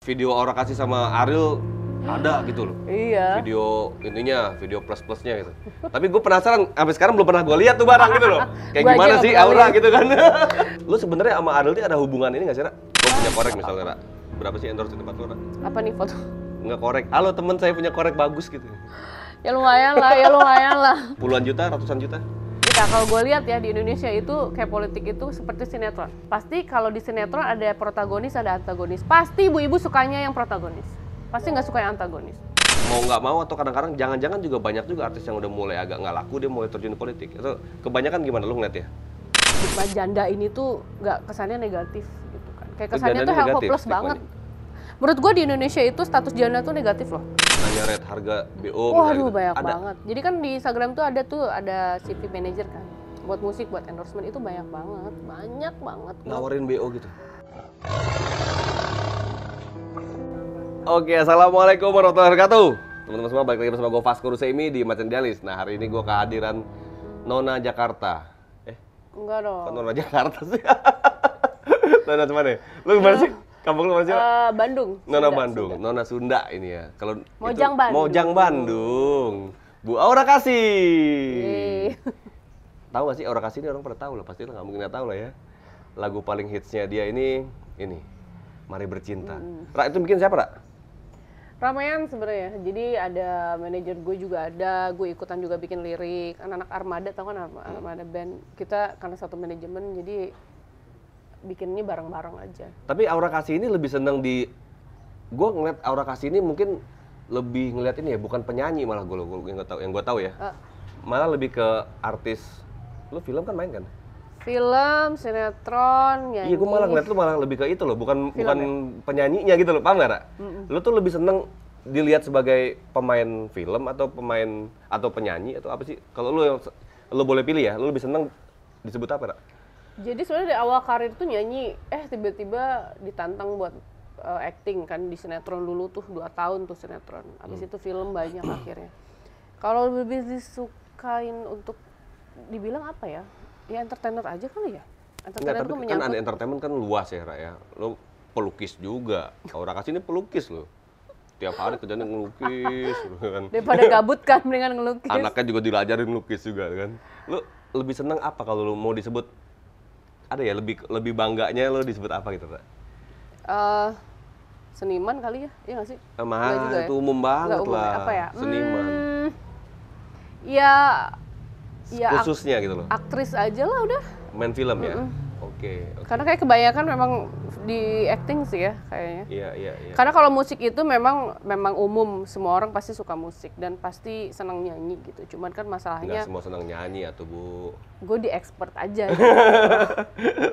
video Aura kasih sama Ariel ada gitu loh. Iya. Video plus-plusnya gitu. Tapi gue penasaran, sampai sekarang belum pernah gue lihat tuh barang gitu loh. Kayak Gua gimana aja sih nggak Aura pernah gitu kan. Lu sebenarnya sama Ariel ini ada hubungan ini nggak sih, Ra? Gue punya korek misalnya, Ra. Berapa sih endorse di tempat lu, Ra? Apa nih foto? Nggak korek. Halo temen, saya punya korek bagus gitu. Ya lumayan lah. Puluhan juta, ratusan juta? Nah, kalau gue lihat ya di Indonesia itu kayak politik itu seperti sinetron. Pasti kalau di sinetron ada protagonis, ada antagonis. Pasti ibu-ibu sukanya yang protagonis. Pasti nggak suka yang antagonis. Mau nggak mau atau kadang-kadang jangan-jangan juga banyak juga artis yang udah mulai agak nggak laku dia mulai terjun di politik. Itu kebanyakan gimana lu ngeliat ya? Stigma janda ini tuh nggak kesannya negatif gitu kan. Kayak kesannya Janda tuh negatif, hopeless stigmanya. banget. Menurut gue di Indonesia itu status janda tuh negatif loh. Nanya rate harga BO Waduh gitu. banyak Ada. banget. Jadi kan di Instagram tuh ada CV manager kan. Buat musik, buat endorsement itu banyak banget. Nawarin BO gitu. Oke, assalamualaikum warahmatullahi wabarakatuh. Teman-teman semua, balik lagi bersama gue Vasco Ruseimi di Macan Dialis. Nah, hari ini gue kehadiran Nona Jakarta. Enggak dong. Kok Nona Jakarta sih? Nona mana? Lu gimana sih? Kampung lu mana sih? Bandung. Nona Sunda, Bandung, Sunda. Nona Sunda ini ya. Kalau Mojang itu, Bandung. Mojang Bandung. Bu Aura Kasih. Yeay. Tahu gak sih Aura Kasih ini orang pada tahu lah, pasti lah, nggak mungkin nggak tahu lah ya. Lagu paling hitsnya dia ini, Mari Bercinta. Ra, itu bikin siapa, Ra? Ramean sebenarnya. Jadi ada manajer gue juga ada, gue ikutan juga bikin lirik. Anak-anak Armada, tau kan Armada band. Kita karena satu manajemen, jadi bikinnya bareng-bareng aja. Tapi Aura Kasih ini lebih seneng gue ngeliat Aura Kasih ini mungkin lebih ngeliat ini ya, bukan penyanyi malah yang gue tahu ya. Malah lebih ke artis. Lu film kan main kan? Film, sinetron, nyanyi. Iya, gue malah ngeliat lu malah lebih ke itu loh, bukan penyanyinya gitu loh, paham nggak, Ra? Lu tuh lebih seneng dilihat sebagai pemain film atau penyanyi atau apa sih? Kalau lu boleh pilih ya, lu lebih seneng disebut apa, Ra? Jadi sebenarnya dari awal karir tuh nyanyi, tiba-tiba ditantang buat acting kan di sinetron dulu tuh 2 tahun tuh sinetron. Habis itu film banyak akhirnya. Kalau lebih disukain untuk dibilang apa ya? Ya entertainer aja kali ya. Entertainer Tapi tuh kan menyangkut. ada entertainment kan luas ya, Ra ya. Lu pelukis juga. Aura Kasih ini pelukis loh. Tiap hari kerjanya ngelukis kan. Daripada gabut kan mendingan ngelukis. Anaknya juga diajarin ngelukis juga kan. Lu lebih seneng apa kalau lu mau disebut ada ya lebih bangganya lu disebut apa gitu, Ra? Seniman kali ya? Iya nggak sih? Mahal juga itu ya? umum banget Nggak umum lah. ya? Apa ya? Seniman. Ya Khususnya gitu loh. aktris aja lah udah. Main film ya. Oke. Karena kayak kebanyakan memang di acting sih ya kayaknya. Iya. Karena kalau musik itu memang umum, semua orang pasti suka musik dan pasti senang nyanyi gitu. Cuman kan Nggak masalahnya semua senang nyanyi atau Bu. gue di expert aja.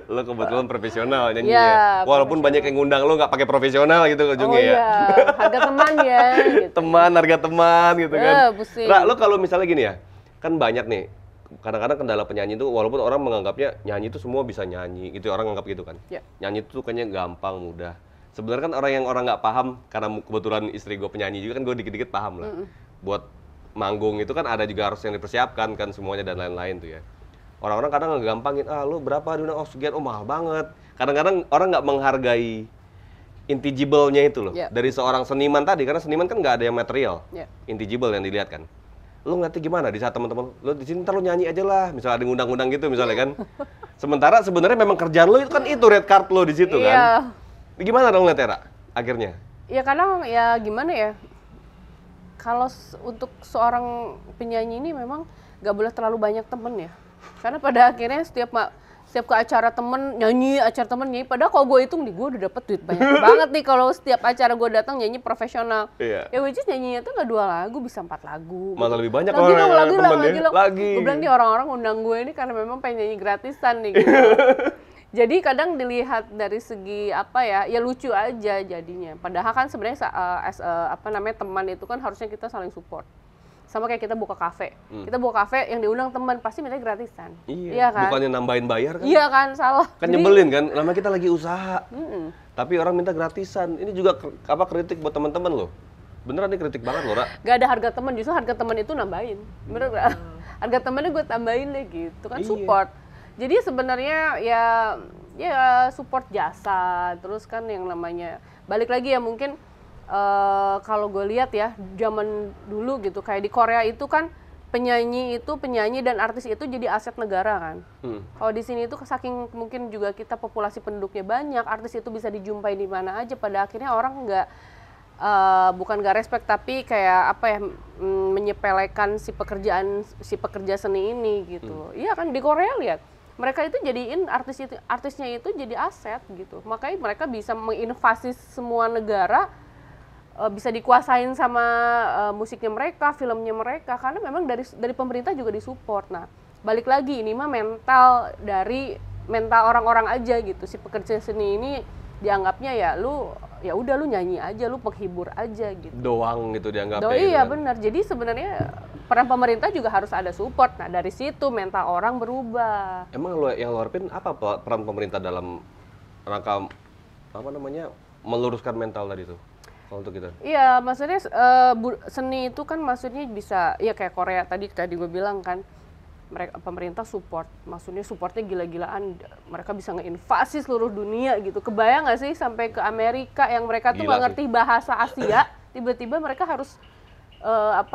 Lo kebetulan profesional nyanyi Iya, ya. Walaupun banyak yang ngundang lo nggak pakai profesional gitu ujungnya ya. Iya, harga teman ya. Gitu. Harga teman gitu kan. Pusing. Ra, lo kalau misalnya gini ya, kan banyak nih. Kadang-kadang kendala penyanyi itu, walaupun orang menganggapnya nyanyi itu semua bisa nyanyi, gitu orang anggap gitu kan. Ya. Nyanyi itu kayaknya gampang, mudah. Sebenarnya kan orang nggak paham, karena kebetulan istri gue penyanyi juga kan gue dikit-dikit paham lah. Buat manggung itu kan ada juga harus yang dipersiapkan kan semuanya dan lain-lain tuh ya. Orang-orang kadang ngegampangin, lu berapa diundang, sekian, mahal banget. Kadang-kadang orang nggak menghargai intangible-nya itu loh. Yeah. Dari seorang seniman tadi, karena seniman kan nggak ada yang material. Yeah. Intangible yang dilihat kan. Lu ngeliatnya gimana di saat teman-teman, lu di sini ntar lu nyanyi aja lah, misalnya ada ngundang-ngundang gitu misalnya kan. Sementara sebenarnya memang kerjaan lu itu kan itu red card lu di situ kan. Gimana dong ngeliatnya, Ra, akhirnya? Ya kadang ya gimana ya, kalau untuk seorang penyanyi ini memang gak boleh terlalu banyak temen ya. Karena pada akhirnya setiap ke acara temen nyanyi, padahal kalau gue hitung gue udah dapet duit banyak banget nih kalau setiap acara gue datang nyanyi profesional. Iya. Ya which is nyanyinya tuh gak 2 lagu, bisa 4 lagu. Malah lebih banyak lagi orang lagi temennya. Lagi. Gue bilang nih orang-orang undang gue ini karena memang pengen nyanyi gratisan nih gitu. Jadi kadang dilihat dari segi apa ya lucu aja jadinya. Padahal kan sebenarnya teman itu kan harusnya kita saling support. Sama kayak kita buka kafe. Kita buka kafe yang diundang teman pasti minta gratisan. Iya kan? Bukannya nambahin bayar kan? Iya kan, salah. Kan nyebelin kan, namanya kita lagi usaha. Tapi orang minta gratisan. Ini juga kritik buat teman-teman loh. Beneran nih kritik banget loh, Ra. Gak ada harga teman, justru harga teman itu nambahin. Bener gak? Harga temannya gue tambahin deh gitu kan, support. Jadi sebenarnya ya support jasa, terus kan yang namanya balik lagi ya mungkin kalau gue lihat ya zaman dulu gitu kayak di Korea itu kan penyanyi dan artis itu jadi aset negara kan. Kalau di sini itu saking mungkin juga kita populasi penduduknya banyak, artis itu bisa dijumpai di mana aja. Pada akhirnya orang bukan nggak respect tapi kayak apa ya menyepelekan si pekerja seni ini gitu. Iya kan di Korea lihat mereka itu jadiin artisnya itu jadi aset gitu. Makanya mereka bisa menginvasi semua negara. Bisa dikuasain sama musiknya mereka, filmnya mereka, karena memang dari pemerintah juga disupport. Nah, balik lagi ini mah mental orang-orang aja gitu. Si pekerja seni ini dianggapnya ya udah lu nyanyi aja, lu penghibur aja gitu. Doang gitu dianggapnya. Iya gitu kan. benar. Jadi sebenarnya peran pemerintah juga harus ada support. Nah, dari situ mental orang berubah. Emang yang lo harapin apa peran pemerintah dalam rangka meluruskan mental tadi tuh? Untuk kita. Iya, maksudnya seni itu kan maksudnya bisa ya kayak Korea tadi gue bilang kan pemerintah support, maksudnya supportnya gila-gilaan, mereka bisa ngeinvasi seluruh dunia gitu. Kebayang nggak sih sampai ke Amerika yang mereka tuh nggak ngerti bahasa Asia, tiba-tiba mereka harus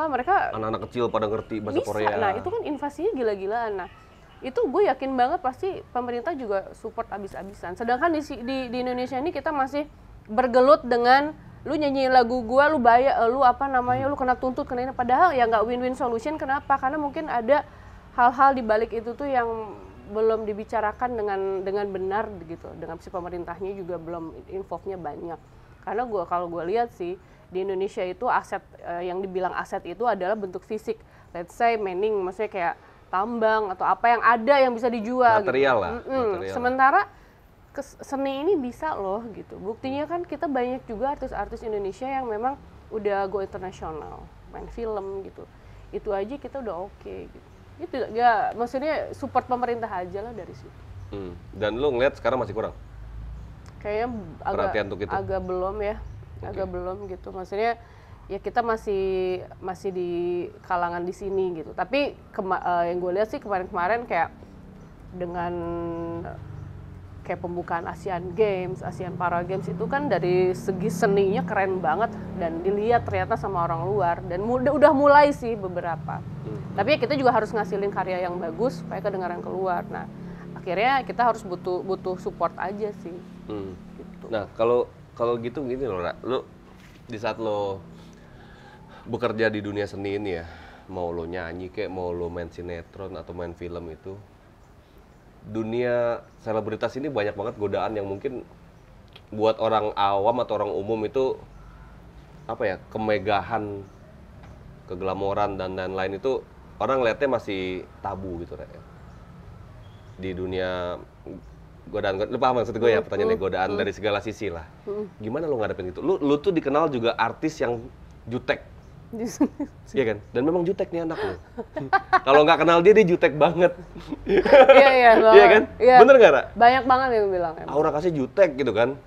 mereka anak-anak kecil pada ngerti bahasa bisa. Korea. Nah itu kan invasinya gila-gilaan. Nah itu gue yakin banget pasti pemerintah juga support abis-abisan. Sedangkan di Indonesia ini kita masih bergelut dengan lu nyanyiin lagu gua, lu bayar, lu kena tuntut, kena ini. Padahal ya nggak win-win solution. Kenapa? Karena mungkin ada hal-hal di balik itu tuh yang belum dibicarakan dengan benar gitu. Dengan si pemerintahnya juga belum involve-nya banyak. Karena kalau gue lihat sih di Indonesia itu aset yang dibilang aset itu adalah bentuk fisik. Let's say mining, maksudnya kayak tambang atau apa yang ada yang bisa dijual. Material gitu. lah. Material. Sementara seni ini bisa loh gitu. Buktinya kan kita banyak juga artis-artis Indonesia yang memang udah go internasional, main film gitu. Itu aja kita udah oke gitu. Itu ya maksudnya support pemerintah aja lah dari situ. Dan lu ngeliat sekarang masih kurang? Kayaknya agak belum ya. Agak belum gitu. Maksudnya ya kita masih di kalangan di sini gitu. Tapi yang gue lihat sih kemarin-kemarin kayak dengan kayak pembukaan Asian Games, Asian Para Games itu kan dari segi seninya keren banget dan dilihat ternyata sama orang luar dan udah mulai sih beberapa. Tapi ya kita juga harus ngasilin karya yang bagus supaya kedengaran keluar. Nah, akhirnya kita harus butuh support aja sih. Gitu. Nah, kalau gitu gini loh, Ra. Lu di saat lo bekerja di dunia seni ini ya, mau lo nyanyi kayak mau lo main sinetron atau main film itu, dunia selebritas ini banyak banget godaan yang mungkin buat orang awam atau orang umum itu kemegahan, keglamoran dan lain-lain itu orang lihatnya masih tabu gitu ya. Di dunia godaan, lu paham maksud gue ya pertanyaannya godaan dari segala sisi lah. Gimana lo ngadepin itu? Lu tuh dikenal juga artis yang jutek. Iya kan? Dan memang jutek nih anak lo. Kalau nggak kenal dia jutek banget. Iya. Iya kan? Iya. Bener nggak, Ra? Banyak banget yang bilang. Aura kasih jutek gitu kan.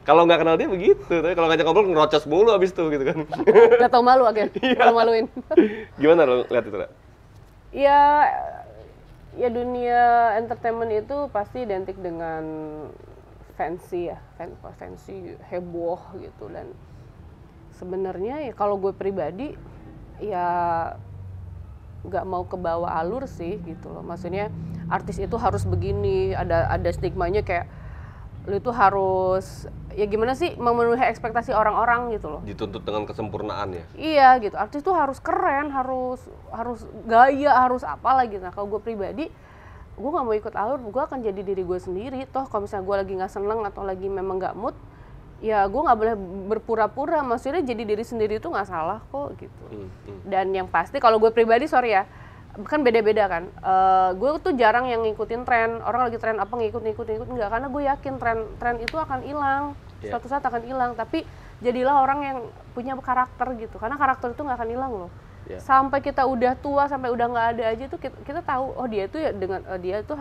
Kalau nggak kenal dia begitu, tapi kalau ngajak ngobrol ngerocos mulu abis itu gitu kan. Gak tau malu akhirnya, malu-maluin. Gimana lo lihat itu, Ra? Ya dunia entertainment itu pasti identik dengan fancy ya, fancy, heboh gitu. Dan sebenarnya ya kalau gue pribadi ya nggak mau ke bawah alur sih gitu loh. Maksudnya artis itu harus begini, ada stigmanya kayak lu itu harus ya gimana sih memenuhi ekspektasi orang-orang gitu loh. Dituntut dengan kesempurnaan ya. Iya gitu. Artis tuh harus keren, harus gaya, harus apalah gitu. Nah, kalau gue pribadi gue nggak mau ikut alur, gue akan jadi diri gue sendiri. Toh kalau misalnya gue lagi nggak seneng atau lagi memang nggak mood, ya gue nggak boleh berpura-pura. Maksudnya jadi diri sendiri itu nggak salah kok gitu. Dan yang pasti kalau gue pribadi sorry ya, kan beda-beda kan. Gue tuh jarang yang ngikutin tren. Orang lagi tren apa ngikut enggak, karena gue yakin tren itu akan hilang. Suatu saat akan hilang. Tapi jadilah orang yang punya karakter gitu. Karena karakter itu nggak akan hilang loh. Sampai kita udah tua, sampai udah nggak ada aja tuh kita tahu oh dia tuh ya dengan dia tuh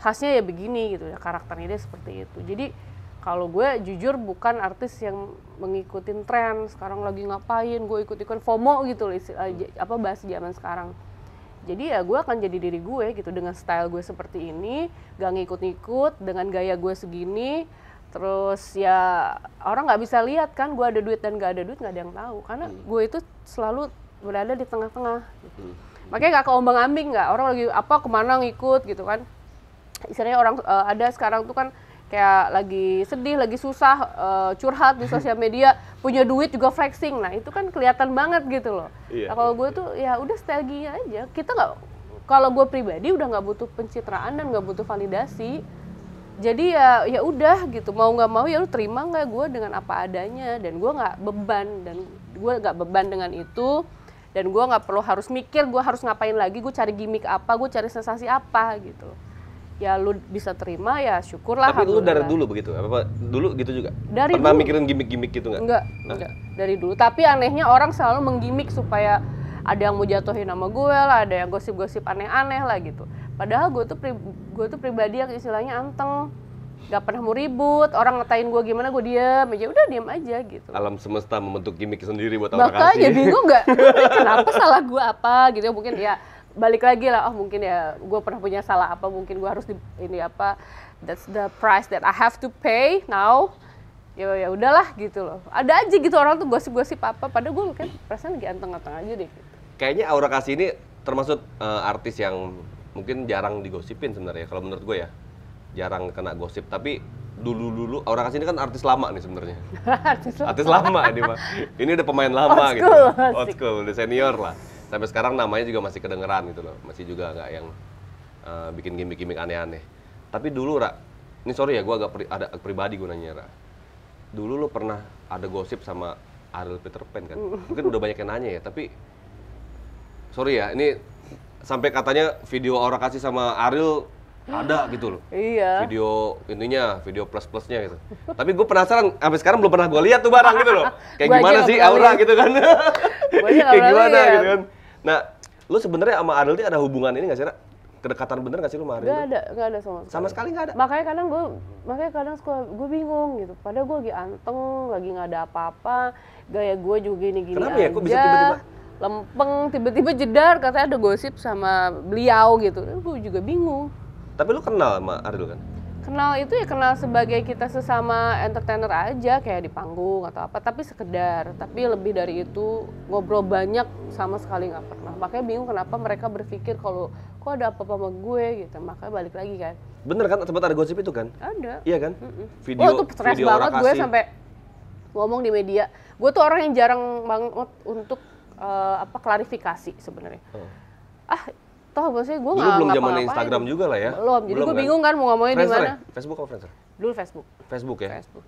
khasnya ya begini gitu ya, karakternya dia seperti itu. Jadi kalau gue jujur bukan artis yang mengikutin tren sekarang lagi ngapain, gue ikut-ikut FOMO gitu loh, bahasa zaman sekarang. Jadi ya gue akan jadi diri gue gitu dengan style gue seperti ini, gak ngikut-ngikut dengan gaya gue segini. Terus ya orang nggak bisa lihat kan gue ada duit dan nggak ada duit, nggak ada yang tahu karena gue itu selalu berada di tengah-tengah. Makanya nggak keombang-ambing, nggak orang lagi apa kemana ngikut gitu kan. Istilahnya orang ada sekarang tuh kan kayak lagi sedih, lagi susah, curhat di sosial media, punya duit juga flexing. Nah itu kan kelihatan banget gitu loh. Nah, kalau gue tuh ya udah strategi aja. Kita nggak, kalau gue pribadi udah nggak butuh pencitraan dan nggak butuh validasi. Jadi ya udah gitu, mau nggak mau ya lu terima nggak gue dengan apa adanya, dan gue nggak beban dengan itu, dan gue nggak perlu harus mikir gue harus ngapain lagi, gue cari gimmick apa, gue cari sensasi apa gitu. Ya lu bisa terima ya syukurlah. Tapi lu dari dulu begitu? Apa dulu gitu juga? Dari Pernah dulu. mikirin gimmick-gimmick gitu nggak? Enggak, dari dulu. Tapi anehnya orang selalu menggimmick supaya ada yang mau jatuhin nama gue lah, ada yang gosip-gosip aneh-aneh lah gitu. Padahal gue tuh pribadi yang istilahnya anteng, gak pernah mau ribut, orang ngatain gue gimana gue diem aja, udah diem aja gitu. Alam semesta membentuk gimmick sendiri buat orang kasih. Makanya bingung nggak? Kenapa salah gue apa gitu? Mungkin ya balik lagi lah, oh mungkin ya gue pernah punya salah apa, mungkin gue harus ini apa, that's the price that I have to pay now. Ya udahlah gitu loh. Ada aja gitu orang tuh gosip-gosip apa, padahal gue kan perasaan lagi anteng-anteng aja deh. Gitu. Kayaknya Aura Kasih ini termasuk artis yang mungkin jarang digosipin sebenarnya kalau menurut gue ya. Jarang kena gosip, tapi dulu Aura Kasih ini kan artis lama nih sebenarnya. Artis lama ini mah. Ini udah pemain lama gitu. Old school, udah senior lah. Sampai sekarang namanya juga masih kedengeran gitu loh. Masih juga nggak yang bikin gimmick-gimmick aneh-aneh. Tapi dulu Ra, ini sorry ya gue agak ada pribadi gue nanya Ra. Dulu lo pernah ada gosip sama Ariel Peter Pan kan? Mungkin udah banyak yang nanya ya, tapi sorry ya, ini sampai katanya video Aura Kasih sama Ariel ada gitu loh. Iya. Video ininya, video plus-plusnya gitu. Tapi gue penasaran, sampai sekarang belum pernah gue lihat tuh barang gitu loh. Kayak gimana sih Aura gitu kan? Kayak gimana gitu kan? Nah, lu sebenarnya sama Ariel ini ada hubungan ini nggak sih, Ra? Kedekatan bener nggak sih lu sama Ariel? Nggak ada sama sekali. Sama sekali nggak ada? Makanya kadang gue bingung gitu. Padahal gue lagi anteng, lagi nggak ada apa-apa. Gaya gue juga gini-gini aja. Kenapa ya? Kok bisa tiba-tiba? Lempeng, tiba-tiba jedar, katanya ada gosip sama beliau gitu. Gue juga bingung. Tapi lu kenal sama Ariel kan? Kenal itu ya kenal sebagai kita sesama entertainer aja, kayak di panggung atau apa, tapi sekedar. Tapi lebih dari itu, ngobrol banyak sama sekali nggak pernah. Makanya bingung kenapa mereka berpikir kalau kok ada apa-apa sama gue gitu. Makanya balik lagi kan. Bener kan? Sempat ada gosip itu kan? Ada. Iya kan? Video, itu stres video banget gue Kasih. sampai ngomong di media. Gue tuh orang yang jarang banget untuk klarifikasi sebenarnya. Toh maksudnya gue nggak belum ngapa-ngapain. zaman Instagram juga lah ya. Belum, jadi gue bingung kan mau ngomongin di mana. Facebook apa Friendster? Dulu Facebook. Facebook ya. Facebook.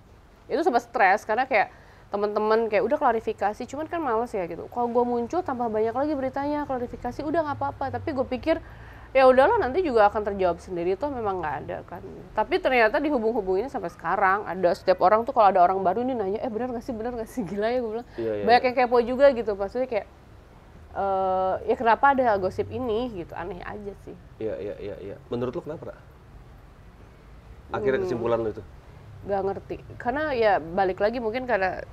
Itu sempat stres karena kayak teman-teman kayak udah klarifikasi, cuman kan males ya gitu. Kalau gue muncul tambah banyak lagi beritanya, klarifikasi udah nggak apa-apa. Tapi gue pikir ya udahlah nanti juga akan terjawab sendiri, toh memang nggak ada kan. Tapi ternyata dihubung-hubunginnya sampai sekarang. Ada setiap orang tuh kalau ada orang baru ini nanya, benar nggak sih, gila ya gue bilang. Banyak yang kepo juga gitu, maksudnya kayak ya kenapa ada gosip ini gitu, aneh aja sih. Iya. Menurut lu kenapa, Ra? Akhirnya kesimpulan lu itu? Gak ngerti, karena ya balik lagi mungkin karena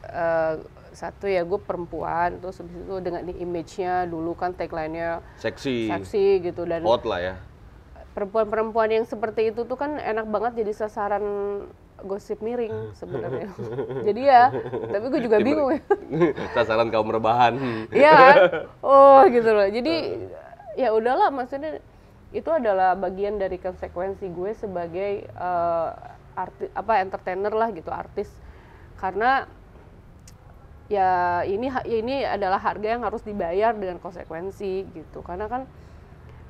satu ya gue perempuan, terus habis itu dengan image-nya dulu kan tagline-nya seksi gitu, dan hot lah ya. Perempuan-perempuan yang seperti itu tuh kan enak banget jadi sasaran gosip miring sebenarnya. Jadi ya, tapi gue juga bingung ya. Sasaran kaum rebahan. Iya kan? Oh gitu loh. Jadi ya udahlah, maksudnya itu adalah bagian dari konsekuensi gue sebagai entertainer lah gitu, artis. Karena ya ini adalah harga yang harus dibayar dengan konsekuensi gitu. Karena kan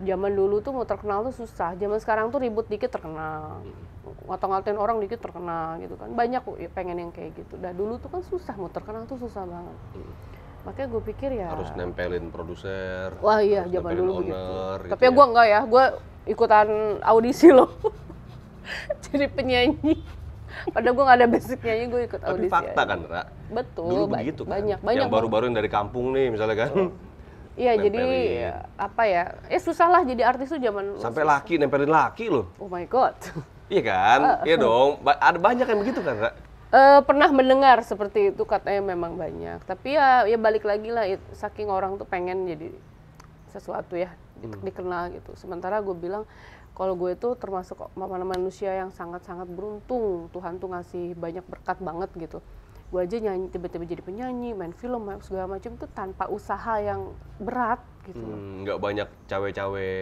zaman dulu tuh mau terkenal tuh susah, zaman sekarang tuh ribut dikit terkenal, ngata-ngatain orang dikit terkenal gitu kan, banyak pengen yang kayak gitu. Dah dulu tuh kan susah, mau terkenal tuh susah banget. Makanya gue pikir ya harus nempelin produser. Wah iya, zaman dulu begitu. Gitu. Tapi ya gue enggak ya, gue ikutan audisi loh. Jadi penyanyi. Padahal gue gak ada basic nyanyi, gue ikut audisi. Tapi fakta aja. Kan, Ra? Betul. Dulu begitu kan. Banyak. Yang baru-baru yang dari kampung nih misalnya kan. Iya, jadi apa ya? Susah lah jadi artis tuh zaman. Sampai laki nempelin laki loh. Oh my god. Iya kan? Iya dong. Ada banyak yang begitu kan, Ra? Pernah mendengar seperti itu, katanya memang banyak. Tapi ya balik lagi lah, saking orang tuh pengen jadi sesuatu ya, dikenal gitu. Sementara gue bilang Kalau gue tuh termasuk manusia yang sangat-sangat beruntung. Tuhan tuh ngasih banyak berkat banget gitu. Gue aja nyanyi, tiba-tiba jadi penyanyi, main film, segala macam tuh tanpa usaha yang berat gitu. Nggak banyak cawe-cawe.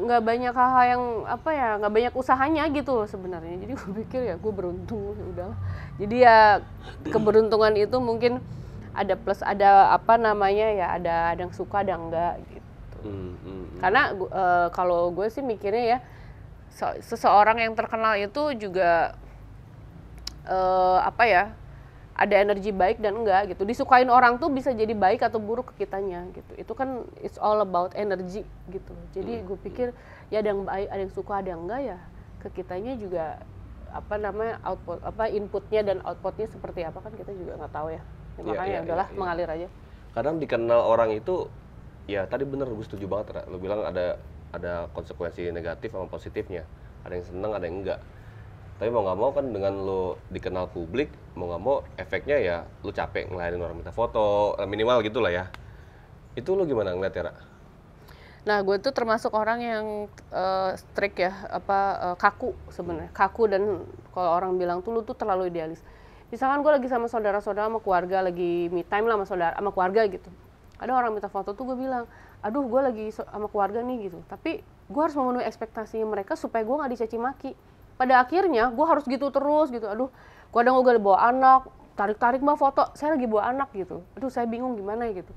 Nggak banyak hal-hal yang apa ya, nggak banyak usahanya gitu loh sebenarnya. Jadi gue pikir ya gue beruntung, ya udahlah. Jadi ya keberuntungan itu mungkin ada plus, ada apa namanya ya, ada yang suka, ada enggak gitu. Karena kalau gue sih mikirnya ya, seseorang yang terkenal itu juga apa ya, ada energi baik dan enggak gitu. Disukain orang tuh bisa jadi baik atau buruk ke kitanya gitu. Itu kan it's all about energy gitu. Jadi gue pikir ya ada yang baik, ada yang suka, ada yang enggak, ya ke kitanya juga apa namanya, output apa, inputnya dan outputnya seperti apa kan kita juga nggak tahu ya. Makanya udahlah mengalir aja. Kadang dikenal orang itu ya tadi bener, gue setuju banget Ra. Lu bilang ada konsekuensi negatif sama positifnya. Ada yang seneng, ada yang enggak. Tapi mau nggak mau kan dengan lu dikenal publik, mau nggak mau efeknya ya lu capek ngelayanin orang minta foto, minimal gitulah ya. Itu lu gimana ngeliatnya, Ra? Nah, gue tuh termasuk orang yang strict ya, kaku sebenarnya. Kaku, dan kalau orang bilang tuh lu tuh terlalu idealis. Misalkan gue lagi sama saudara-saudara, sama keluarga, lagi me time lah sama saudara, sama keluarga gitu. Ada orang minta foto tuh gue bilang, aduh gue lagi sama keluarga nih gitu. Tapi gue harus memenuhi ekspektasi mereka supaya gue nggak dicaci maki. Pada akhirnya gue harus gitu terus gitu. Aduh, kadang gue bawa anak, tarik-tarik mbak foto, saya lagi bawa anak gitu. Aduh, saya bingung gimana ya gitu.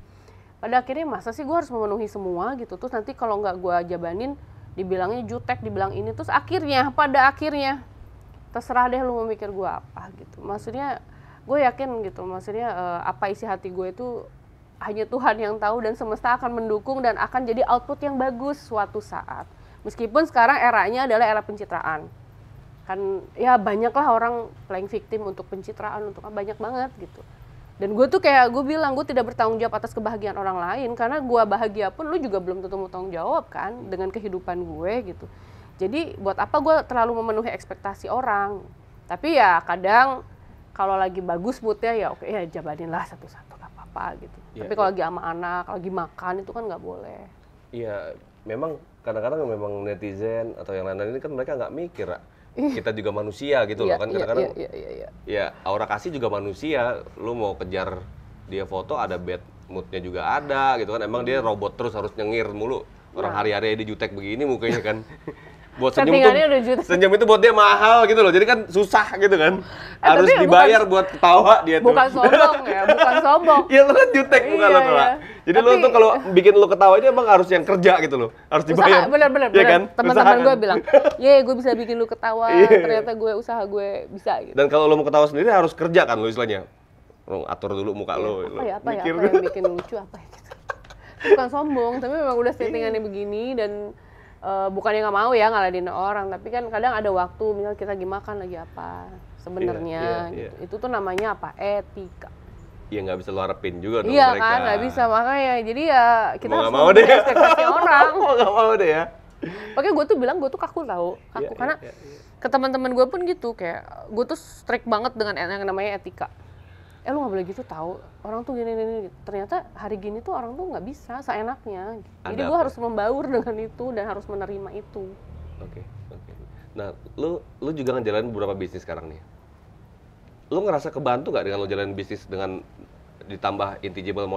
Pada akhirnya masa sih gue harus memenuhi semua gitu. Terus nanti kalau nggak gue jabanin, dibilangnya jutek, dibilang ini. Terus akhirnya, pada akhirnya terserah deh lu mau mikir gue apa gitu. Maksudnya gue yakin gitu. Maksudnya apa isi hati gue itu hanya Tuhan yang tahu, dan semesta akan mendukung dan akan jadi output yang bagus suatu saat. Meskipun sekarang eranya adalah era pencitraan. Kan ya banyaklah orang playing victim untuk pencitraan, untuk banyak banget gitu. Dan gue tuh kayak gue bilang, gue tidak bertanggung jawab atas kebahagiaan orang lain, karena gue bahagia pun lu juga belum tentu mau tanggung jawab kan dengan kehidupan gue gitu. Jadi buat apa gue terlalu memenuhi ekspektasi orang. Tapi ya kadang kalau lagi bagus moodnya ya oke ya jabanin lah satu-satu, gak apa-apa gitu. Ya, tapi kalau lagi sama anak, lagi makan itu kan nggak boleh. Iya, memang kadang-kadang memang netizen atau yang lain-lain ini kan mereka nggak mikir, Ra. Kita juga manusia gitu loh kan, kadang-kadang ya aura kasih juga manusia. Lu mau kejar dia foto, ada bad moodnya juga ada gitu kan. Emang dia robot terus harus nyengir mulu. Orang hari-hari dia jutek begini mukanya kan. Buat senyum itu buat dia mahal gitu loh. Jadi kan susah gitu kan. Harus dibayar buat ketawa dia tuh. Bukan sombong ya, bukan sombong. Iya, lu kan jutek bukan lo tuh, Ra. Jadi lu tuh kalau bikin lu ketawa itu emang harus yang kerja gitu loh. Harus dibayar. Bener. Ya kan? Teman-teman gue bilang, gue bisa bikin lu ketawa. Ternyata usaha gue bisa gitu. Dan kalau lu mau ketawa sendiri harus kerja kan lu istilahnya. Lu atur dulu muka lu. Apa yang bikin lucu apa ya gitu. Bukan sombong, tapi memang udah settingannya begini. Dan bukannya nggak mau ya ngalahin orang, tapi kan kadang ada waktu, misal kita lagi makan lagi apa sebenarnya gitu. Itu tuh namanya apa, etika. Iya, nggak bisa lu harapin juga dong iya mereka. Kan nggak bisa, makanya jadi ya kita harus memenuhi ekspektasi orang. Nggak mau deh ya. Makanya gue tuh bilang gue tuh kaku karena ke teman-teman gue pun gitu, kayak gue tuh strict banget dengan yang namanya etika. Lu nggak boleh gitu tahu, orang tuh gini. Ternyata hari gini tuh orang tuh nggak bisa seenaknya. Jadi gue harus membaur dengan itu dan harus menerima itu. Oke. Nah, lu juga ngejalanin beberapa bisnis sekarang nih. Lu ngerasa kebantu nggak dengan lu jalanin bisnis dengan ditambah intangible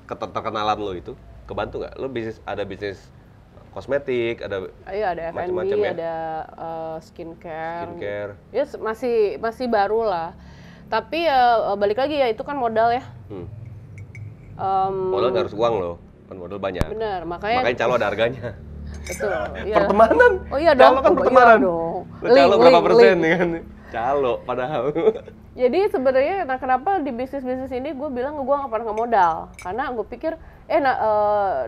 keterkenalan lo itu? Kebantu nggak? Lu ada bisnis kosmetik, ada F&B, ya? ada skincare. Ya masih baru lah. Tapi ya balik lagi ya, itu kan modal ya. Modal nggak harus uang loh, kan modal banyak. Bener, makanya calo ada harganya. Betul. Iya. Pertemanan. Oh iya dong. Calo kan pertemanan. Iya dong. Calo berapa persen nih kan? Calo padahal. Jadi sebenarnya kenapa di bisnis ini gue bilang gue nggak pernah ngemodal, karena gue pikir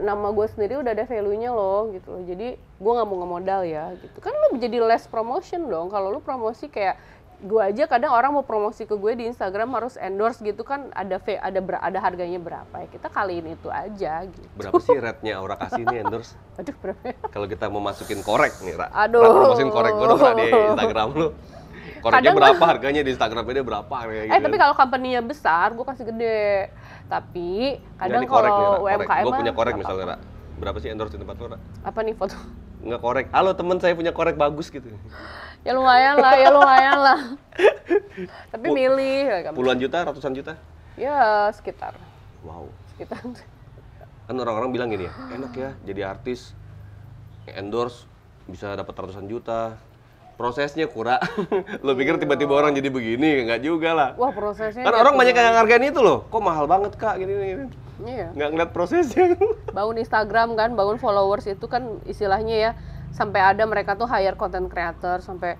nama gue sendiri udah ada value-nya loh gitu. Jadi gue nggak mau ngemodal ya gitu. Kan lu jadi less promotion dong. Kalau lu promosi kayak gue aja, kadang orang mau promosi ke gue di Instagram harus endorse gitu kan, ada harganya berapa ya, kita kaliin itu aja gitu. Berapa sih rate-nya Aura Kasih ini endorse? Aduh, berapa ya? Kalau kita mau masukin korek nih, Ra. Aduh. Promosiin korek gue dong di Instagram lu. Koreknya berapa, harganya di Instagram ini berapa kayak gitu. Tapi kalau company-nya besar, gue kasih gede. Tapi kadang kalau UMKM gue punya korek misalnya, Ra. Berapa sih endorse di tempat lu, Ra? Apa nih foto? ngekorek. Halo teman, saya punya korek bagus gitu. Ya lumayan lah. Tapi milih. Puluhan juta, ratusan juta? Ya sekitar. Wow. Sekitar. Kan orang-orang bilang gini ya, enak ya jadi artis, endorse bisa dapat ratusan juta. Prosesnya kurang. Lo pikir tiba-tiba orang jadi begini? Enggak juga lah. Wah prosesnya. Kan orang banyak yang ngargain itu loh. Kok mahal banget kak gini. Iya. Nggak ngeliat prosesnya. Bangun Instagram kan, bangun followers itu kan istilahnya ya. Sampai ada mereka tuh hire content creator sampai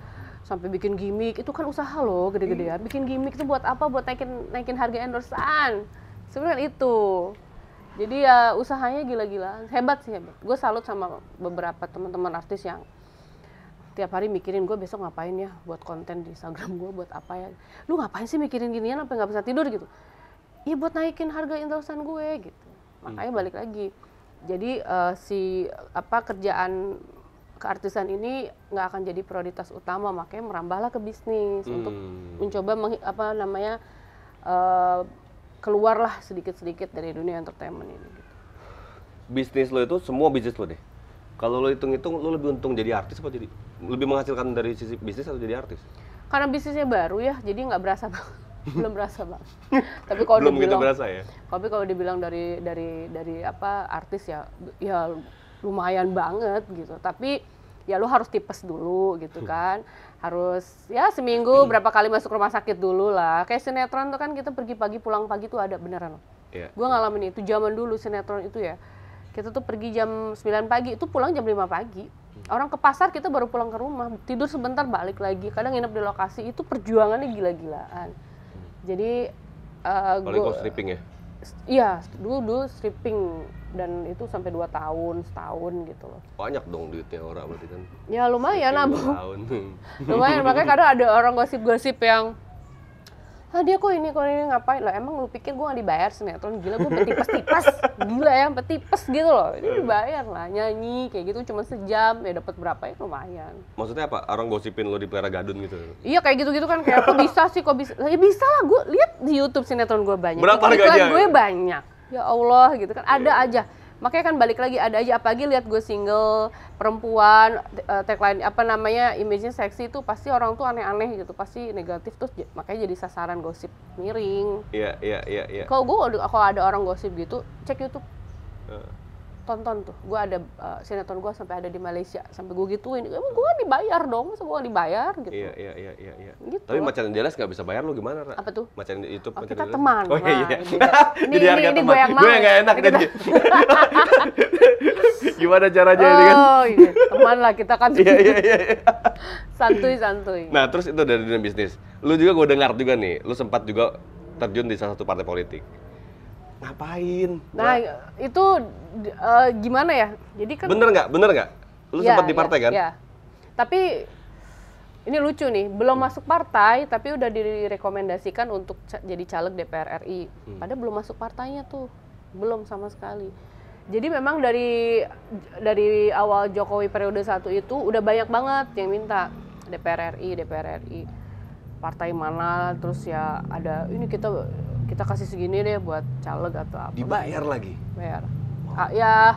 bikin gimmick, itu kan usaha loh gede-gedean. Bikin gimmick itu buat apa? Buat naikin harga endorsean. Sebenarnya itu. Jadi ya usahanya gila-gilaan. Hebat sih, hebat. Gue salut sama beberapa teman-teman artis yang tiap hari mikirin gue besok ngapain ya buat konten di Instagram gue, buat apa ya. Lu ngapain sih mikirin ginian sampai nggak bisa tidur gitu? Iya buat naikin harga endorsean gue gitu. Makanya balik lagi. Jadi kerjaan keartisan ini nggak akan jadi prioritas utama, makanya merambahlah ke bisnis untuk mencoba keluarlah sedikit-sedikit dari dunia entertainment ini. Gitu. Bisnis lo itu semua bisnis lo deh. Kalau lo hitung-hitung, lo lebih untung jadi artis apa jadi lebih menghasilkan dari sisi bisnis atau jadi artis? Karena bisnisnya baru ya, jadi nggak berasa banget. Belum berasa banget. Tapi kalau belum dibilang, gitu berasa ya. Tapi kalau dibilang dari artis ya lumayan banget gitu. Tapi ya lu harus tipes dulu gitu kan. Harus ya seminggu berapa kali masuk rumah sakit dulu lah. Kayak sinetron tuh kan kita pergi pagi pulang pagi tuh ada beneran. Yeah. Gue ngalamin itu zaman dulu sinetron itu ya. Kita tuh pergi jam 9 pagi, itu pulang jam 5 pagi. Orang ke pasar kita baru pulang ke rumah, tidur sebentar balik lagi. Kadang nginep di lokasi, itu perjuangannya gila-gilaan. Jadi kalau stripping ya? Iya, dulu stripping dan itu sampai 2 tahun, setahun gitu loh. Banyak dong duitnya orang berarti kan. Ya lumayan lah, Bu. Lumayan, makanya kadang ada orang gosip-gosip yang dia kok ini ngapain lah, emang lu pikir gue nggak dibayar sinetron? Gila, gue petipes-tipes, gila ya, petipes gitu loh. Ini dibayar lah, nyanyi kayak gitu cuma sejam, ya dapat berapa ya lumayan. Maksudnya apa? Orang gosipin lo di pelera gadun gitu? Iya kayak gitu-gitu kan, kayak kok bisa sih, kok bisa? Ya bisa lah, gue lihat di YouTube sinetron gue banyak. Berapa harganya? Gue banyak. Ya Allah gitu kan, ada aja. Makanya kan balik lagi ada aja, apalagi lihat gue single, perempuan, tagline image-nya seksi itu pasti orang tuh aneh-aneh gitu, pasti negatif, terus makanya jadi sasaran gosip miring. Iya. Kalau ada orang gosip gitu, cek YouTube. Tonton tuh, gue ada sinetron gue sampai ada di Malaysia, sampai gue gituin, gue dibayar dong, masa gue dibayar gitu. Iya. Gitu. Tapi Macan Delas nggak bisa bayar lo gimana, Ra? Apa tuh? Macan YouTube. Oh, kita teman. Oh iya. Ini gue yang mau. Gue nggak enak jadi. Gimana caranya ini kan? Oh iya, teman lah kita kan. Iya. Santuy. Nah terus itu dari dunia bisnis. Lu juga gue dengar juga nih, lu sempat juga terjun di salah satu partai politik. Ngapain? Nah itu gimana ya? Jadi kan bener nggak? Lu sempat di partai kan? Iya. Tapi ini lucu nih, belum masuk partai tapi udah direkomendasikan untuk jadi caleg DPR RI. Padahal belum masuk partainya tuh, belum sama sekali. Jadi memang dari awal Jokowi periode 1 itu udah banyak banget yang minta DPR RI. Partai mana, terus ya ada ini kita kasih segini deh buat caleg atau apa. Dibayar lagi? Bayar. Ya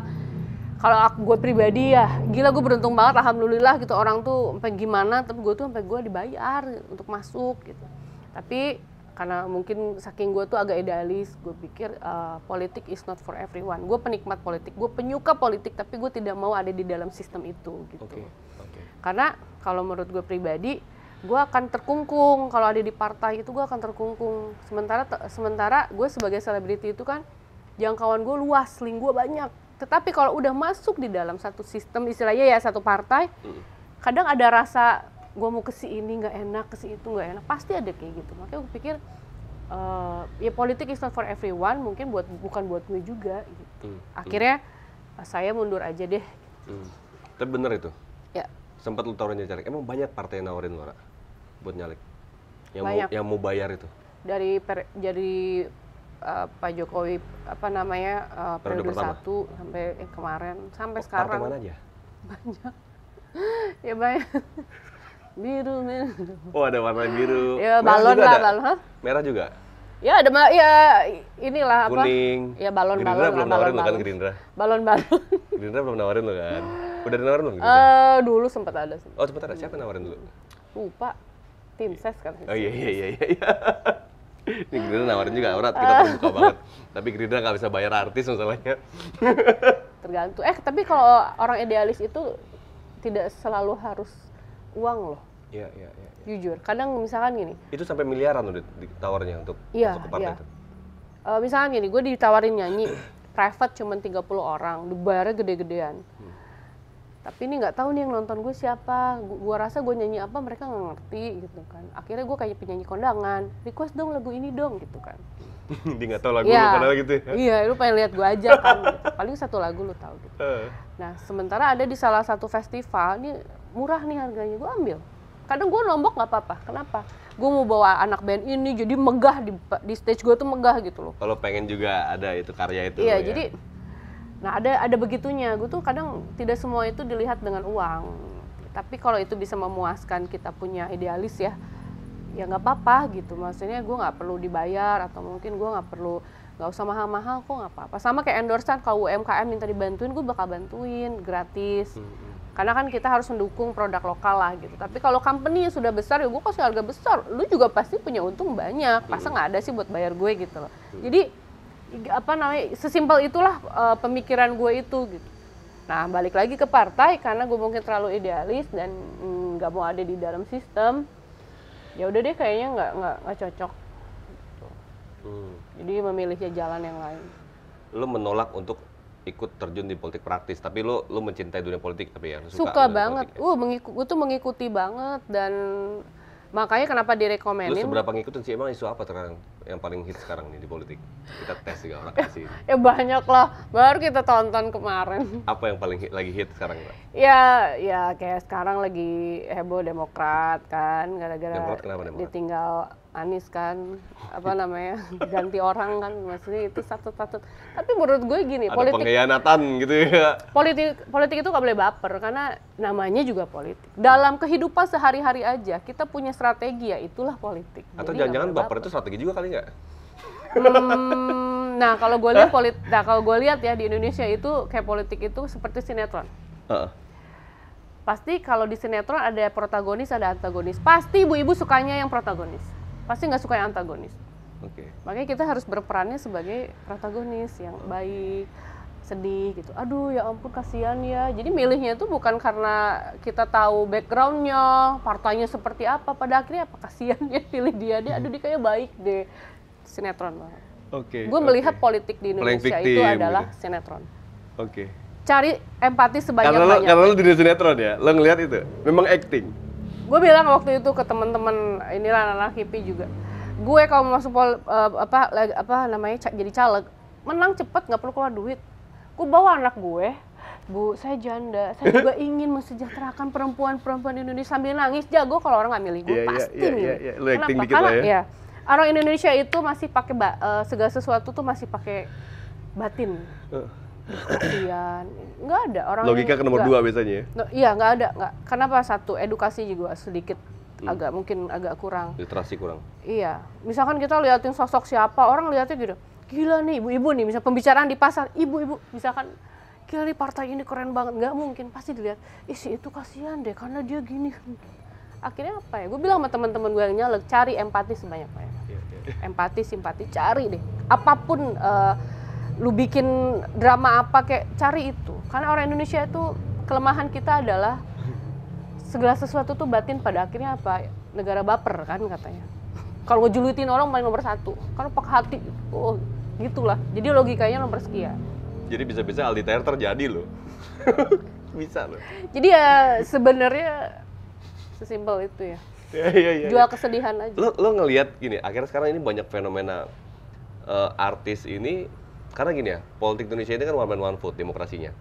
kalau gue pribadi ya, gila gue beruntung banget, alhamdulillah gitu, orang tuh sampai gimana, tapi gue dibayar untuk masuk gitu. Tapi karena mungkin saking gue tuh agak idealis, gue pikir politik is not for everyone. Gue penikmat politik, gue penyuka politik, tapi gue tidak mau ada di dalam sistem itu gitu. Okay. Karena kalau menurut gue pribadi, gue akan terkungkung kalau ada di partai itu, gue akan terkungkung. Sementara gue sebagai selebriti itu kan jangkauan gue luas, link gue banyak. Tetapi kalau udah masuk di dalam satu sistem, istilahnya ya satu partai, kadang ada rasa gue mau ke si ini nggak enak, ke si itu nggak enak, pasti ada kayak gitu. Makanya gue pikir ya politik is not for everyone, mungkin bukan buat gue juga gitu. Akhirnya saya mundur aja deh. Tapi bener itu? Ya. Sempat lu tawarin jadi caleg, emang banyak partai yang nawarin lu, Ra, buat nyalek? Yang mau bayar itu? Dari Pak Jokowi periode 1 sampai kemarin sampai sekarang. Partai mana aja? Banyak. Ya banyak. Biru. Oh, ada warna biru. Ya balon lah, balon. Merah juga? Ya ada ya inilah apa? Kuning. Ya balon. Gerindra belum nawarin lo kan, Gerindra? Balon. Gerindra belum nawarin lo kan? Udah nawarin belum Gerindra? Dulu sempat ada sih. Oh sempat ada, siapa yang nawarin dulu? Lupa. Tim ses kan. Oh iya. Ini Gerindra nawarin juga, orang kita terbuka banget. Tapi Gerindra nggak bisa bayar artis masalahnya. Tergantung. Tapi kalau orang idealis itu tidak selalu harus uang loh. Iya. Jujur. Kadang misalkan gini. Itu sampai miliaran udah ditawarnya untuk masuk ke partai itu. Misalkan gini, gue ditawarin nyanyi private cuma 30 orang, dibayarnya gede-gedean. Tapi ini nggak tahu nih yang nonton gue siapa. Gue rasa gue nyanyi apa mereka nggak ngerti gitu kan. Akhirnya gue kayak penyanyi kondangan, request dong lagu ini dong gitu kan. Dia nggak tahu lagu lu padahal gitu ya. Iya, lu pengen lihat gue aja kan. Gitu. Paling satu lagu lu tahu gitu. Nah, sementara ada di salah satu festival, ini murah nih harganya, gue ambil. Kadang gue nombok nggak apa-apa. Kenapa? Gue mau bawa anak band ini, jadi megah di stage gue tuh megah gitu loh. Kalau pengen juga ada itu karya itu. Iya, ya. jadi, nah ada begitunya. Gue tuh kadang tidak semua itu dilihat dengan uang. Tapi kalau itu bisa memuaskan kita punya idealis ya nggak apa-apa gitu. Maksudnya gue nggak perlu dibayar atau mungkin gue nggak usah mahal-mahal kok nggak apa-apa. Sama kayak endorsean, kalau UMKM minta dibantuin, gue bakal bantuin gratis. Karena kan kita harus mendukung produk lokal lah gitu. Tapi kalau company sudah besar, ya gue kasih harga besar. Lu juga pasti punya untung banyak. Masa nggak ada sih buat bayar gue gitu loh. Jadi sesimpel itulah pemikiran gue itu gitu. Nah balik lagi ke partai karena gue mungkin terlalu idealis dan nggak mau ada di dalam sistem. Ya udah deh kayaknya nggak cocok. Jadi memilih jalan yang lain. Lu menolak untuk ikut terjun di politik praktis, tapi lu mencintai dunia politik tapi ya suka banget. Gue tuh mengikuti banget dan makanya kenapa direkomenin. Lu seberapa ngikutin sih, emang isu apa sekarang yang paling hit sekarang nih di politik? Kita tes juga orang kasih. Ya banyak lah, baru kita tonton kemarin. Apa yang paling lagi hit sekarang, Mbak? Ya kayak sekarang lagi heboh Demokrat kan, gara-gara ditinggal Anies kan, ganti orang kan, maksudnya itu satu-satu. Tapi menurut gue gini, ada pengkhianatan gitu ya. Politik itu nggak boleh baper karena namanya juga politik. Dalam kehidupan sehari-hari aja kita punya strategi, ya itulah politik. Atau jangan-jangan baper itu strategi juga kali nggak? Nah kalau gue lihat ya di Indonesia itu kayak politik itu seperti sinetron. Pasti kalau di sinetron ada protagonis, ada antagonis. Pasti ibu-ibu sukanya yang protagonis. Pasti nggak suka yang antagonis. Makanya kita harus berperannya sebagai protagonis yang baik, sedih gitu. Aduh ya ampun kasihan ya. Jadi milihnya itu bukan karena kita tahu backgroundnya, partainya seperti apa. Pada akhirnya apa kasihan ya pilih dia. Aduh dia kayak baik deh. Sinetron banget. Gue melihat politik di Indonesia itu adalah sinetron. Cari empati sebanyak-banyaknya. Karena lu di dunia sinetron ya, lo ngelihat itu memang acting. Gue bilang waktu itu ke teman-teman inilah anak hippie juga. Gue kalau masuk jadi caleg, menang cepet nggak perlu keluar duit. Gue bawa anak gue, Bu, saya janda, saya juga ingin mensejahterakan perempuan-perempuan Indonesia sambil nangis. Jago kalau orang nggak milih gue pasti milih. Lu acting dikit Karena lah ya. Orang Indonesia itu masih pakai segala sesuatu tuh masih pakai batin. Kasian, nggak ada orang. Logika ke nomor 2 biasanya. Iya nggak ada, nggak. Kenapa? Satu, edukasi juga sedikit mungkin agak kurang. Literasi kurang. Iya, misalkan kita liatin sosok siapa, orang lihatnya gitu, gila nih ibu-ibu nih, misal pembicaraan di pasar, ibu-ibu misalkan, gila nih partai ini keren banget, nggak mungkin pasti dilihat, si itu kasihan deh karena dia gini. Akhirnya apa ya? Gue bilang sama teman-teman gue yang nyalek, cari empati sebanyak-banyaknya. Empati, simpati, cari deh. Apapun. Lu bikin drama apa kayak cari itu, karena orang Indonesia itu kelemahan kita adalah segala sesuatu tuh batin, pada akhirnya apa, negara baper kan katanya. Kalau ngejulutin orang paling nomor 1 karena pakai hati, gitulah, jadi logikanya nomor sekian. Jadi bisa-bisa Aldi Taher terjadi loh. Bisa loh. Jadi ya sebenarnya sesimpel itu ya. Jual kesedihan aja. Lo ngelihat gini, akhirnya sekarang ini banyak fenomena artis ini. Karena gini ya, politik Indonesia ini kan one man one vote demokrasinya.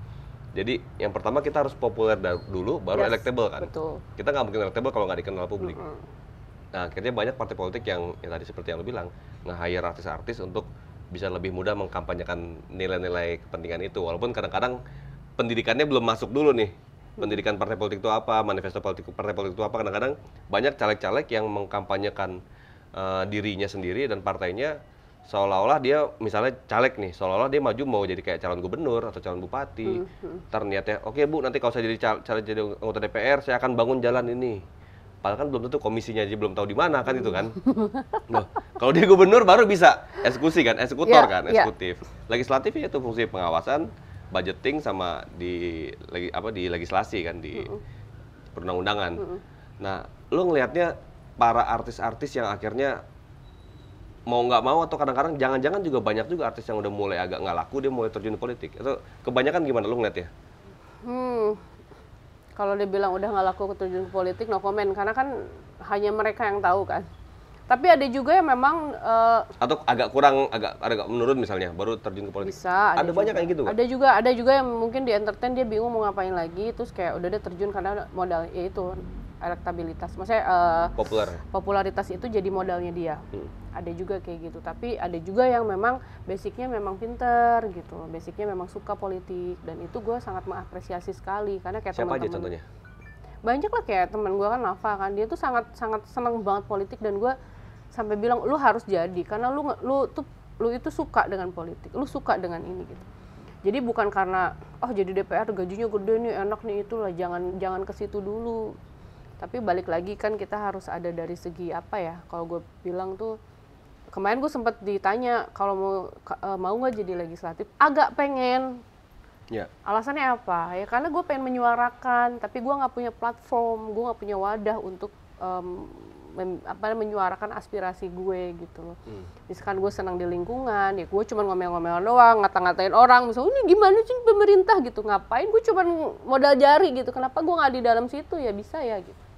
Jadi yang pertama kita harus populer dulu, baru electable kan. Betul. Kita nggak mungkin electable kalau nggak dikenal publik. Nah akhirnya banyak partai politik yang tadi seperti yang lo bilang, nge-hire artis-artis untuk bisa lebih mudah mengkampanyekan nilai-nilai kepentingan itu. Walaupun kadang-kadang pendidikannya belum masuk dulu nih. Pendidikan partai politik itu apa, manifesto partai politik itu apa. Kadang-kadang banyak caleg-caleg yang mengkampanyekan dirinya sendiri dan partainya seolah-olah dia misalnya caleg nih, seolah-olah dia maju mau jadi kayak calon gubernur atau calon bupati. Ntar niatnya, oke Bu, nanti kalau saya jadi anggota DPR, saya akan bangun jalan ini. Padahal kan belum tentu komisinya aja belum tahu di mana kan itu kan. Nah, kalau dia gubernur baru bisa eksekusi kan, eksekutor kan, eksekutif. Legislatif ya itu fungsi pengawasan, budgeting sama di legislasi kan di perundang-undangan. Nah, lu ngelihatnya para artis-artis yang akhirnya mau nggak mau atau kadang-kadang jangan-jangan juga banyak juga artis yang udah mulai agak nggak laku dia mulai terjun di politik. Itu kebanyakan gimana lu ngeliatnya? Kalau dia bilang udah nggak laku terjun ke politik, no comment, karena kan hanya mereka yang tahu kan. Tapi ada juga yang memang atau agak kurang agak menurun misalnya baru terjun ke politik. Bisa. Ada banyak kayak gitu kan? Ada juga yang mungkin di entertain dia bingung mau ngapain lagi, terus kayak udah dia terjun karena modal ya itu elektabilitas, maksudnya popularitas itu jadi modalnya dia. Ada juga kayak gitu, tapi ada juga yang memang basicnya memang pinter gitu, basicnya memang suka politik, dan itu gue sangat mengapresiasi sekali karena kayak siapa teman-teman aja contohnya? Banyak lah, kayak teman gue kan Nafa kan, dia tuh sangat seneng banget politik, dan gue sampai bilang lu harus jadi karena lu itu suka dengan politik, lu suka dengan ini gitu. Jadi bukan karena jadi DPR gajinya gede nih enak nih, itulah, jangan ke situ dulu. Tapi balik lagi kan kita harus ada dari segi apa ya, kalau gue bilang tuh kemarin gue sempat ditanya kalau mau nggak jadi legislatif, agak pengen. Alasannya apa? Ya karena gue pengen menyuarakan, tapi gue nggak punya platform, gue nggak punya wadah untuk menyuarakan aspirasi gue gitu loh. Misalkan gue senang di lingkungan, ya gue cuma ngomel-ngomel doang, ngata-ngatain orang, misalnya ini gimana sih pemerintah gitu, ngapain gue cuma modal jari gitu, kenapa gue nggak di dalam situ, ya bisa ya gitu.